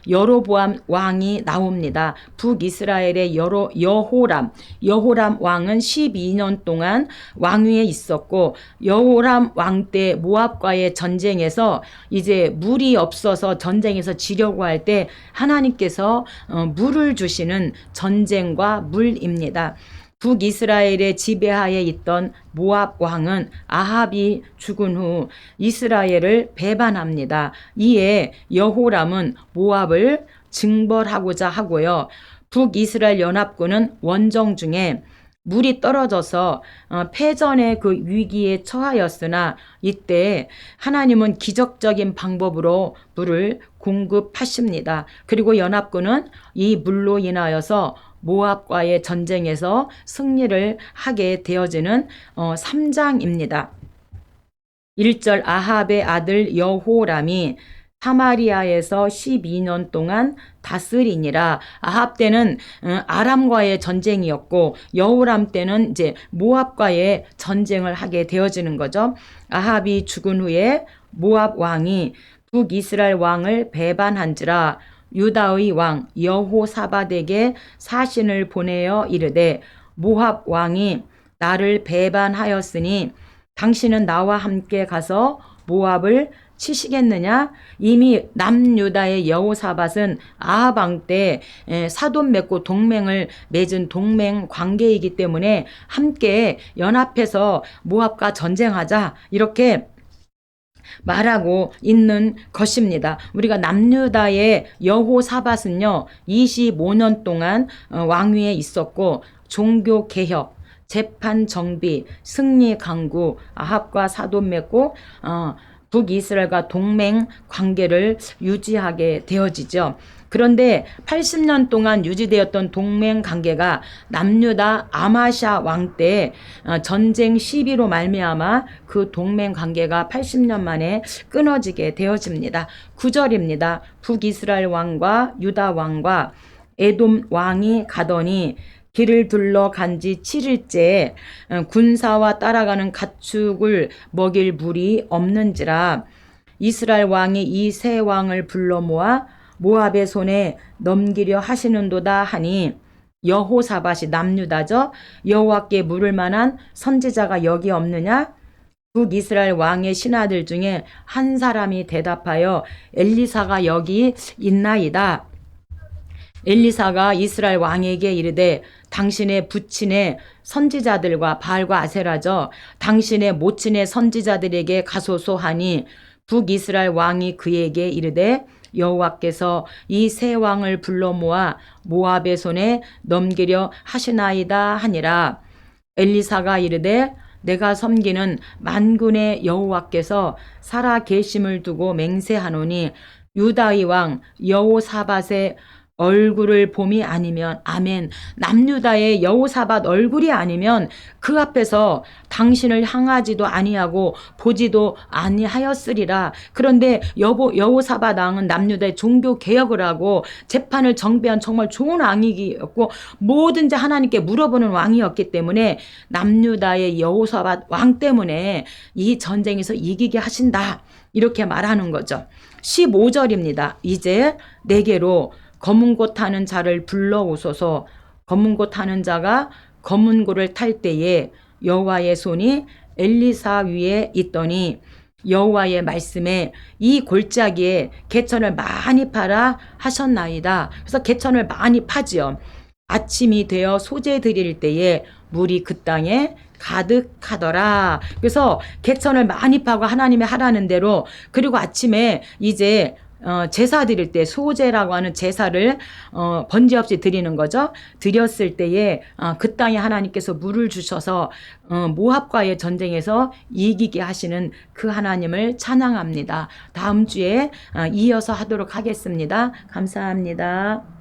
여로보암 왕이 나옵니다. 북이스라엘의 여호람 왕은 12년 동안 왕위에 있었고, 여호람 왕 때 모압과의 전쟁에서 이제 물이 없어서 전쟁에서 지려고 할 때 하나님께서 물을 주시는 전쟁과 물입니다. 북이스라엘의 지배하에 있던 모압 왕은 아합이 죽은 후 이스라엘을 배반합니다. 이에 여호람은 모압을 징벌하고자 하고요. 북이스라엘 연합군은 원정 중에 물이 떨어져서 패전의 그 위기에 처하였으나, 이때 하나님은 기적적인 방법으로 물을 공급하십니다. 그리고 연합군은 이 물로 인하여서 모압과의 전쟁에서 승리를 하게 되어지는 3장입니다. 1절, 아합의 아들 여호람이 사마리아에서 12년 동안 다스리니라. 아합 때는 아람과의 전쟁이었고, 여호람 때는 이제 모압과의 전쟁을 하게 되어지는 거죠. 아합이 죽은 후에 모압 왕이 북이스라엘 왕을 배반한지라 유다의 왕 여호사밧에게 사신을 보내어 이르되, 모압 왕이 나를 배반하였으니 당신은 나와 함께 가서 모압을 치시겠느냐? 이미 남유다의 여호사밧은 아합 왕 때 사돈 맺고 동맹을 맺은 동맹 관계이기 때문에 함께 연합해서 모압과 전쟁하자, 이렇게 말하고 있는 것입니다. 우리가 남유다의 여호사밧은요 25년 동안 왕위에 있었고, 종교 개혁, 재판 정비, 승리 강구, 아합과 사돈 맺고 북이스라엘과 동맹 관계를 유지하게 되어지죠. 그런데 80년 동안 유지되었던 동맹 관계가 남유다 아마샤 왕 때 전쟁 시비로 말미암아 그 동맹 관계가 80년 만에 끊어지게 되어집니다. 9절입니다. 북이스라엘 왕과 유다 왕과 에돔 왕이 가더니 길을 둘러간 지 7일째 군사와 따라가는 가축을 먹일 물이 없는지라. 이스라엘 왕이 이 세 왕을 불러 모아 모압의 손에 넘기려 하시는도다 하니, 여호사밧이 남유다죠. 여호와께 물을 만한 선지자가 여기 없느냐? 북이스라엘 왕의 신하들 중에 한 사람이 대답하여 엘리사가 여기 있나이다. 엘리사가 이스라엘 왕에게 이르되, 당신의 부친의 선지자들과 바알과 아세라죠. 당신의 모친의 선지자들에게 가소서 하니, 북이스라엘 왕이 그에게 이르되, 여호와께서 이 세 왕을 불러 모아 모압의 손에 넘기려 하시나이다 하니라. 엘리사가 이르되, 내가 섬기는 만군의 여호와께서 살아 계심을 두고 맹세하노니 유다의 왕 여호사밧의 얼굴을 봄이 아니면, 아멘, 남유다의 여호사밧 얼굴이 아니면 그 앞에서 당신을 향하지도 아니하고 보지도 아니하였으리라. 그런데 여호사밧 왕은 남유다의 종교 개혁을 하고 재판을 정비한 정말 좋은 왕이었고, 뭐든지 하나님께 물어보는 왕이었기 때문에 남유다의 여호사밧 왕 때문에 이 전쟁에서 이기게 하신다, 이렇게 말하는 거죠. 15절입니다. 이제 내게로 검은 고 타는 자를 불러오소서. 검은 고 타는 자가 검은 고를 탈 때에 여호와의 손이 엘리사 위에 있더니, 여호와의 말씀에 이 골짜기에 개천을 많이 파라 하셨나이다. 그래서 개천을 많이 파지요. 아침이 되어 소재 드릴 때에 물이 그 땅에 가득하더라. 그래서 개천을 많이 파고 하나님의 하라는 대로, 그리고 아침에 이제 제사 드릴 때 소제라고 하는 제사를 번제 없이 드리는 거죠. 드렸을 때에 그 땅에 하나님께서 물을 주셔서 모압과의 전쟁에서 이기게 하시는 그 하나님을 찬양합니다. 다음 주에 이어서 하도록 하겠습니다. 감사합니다.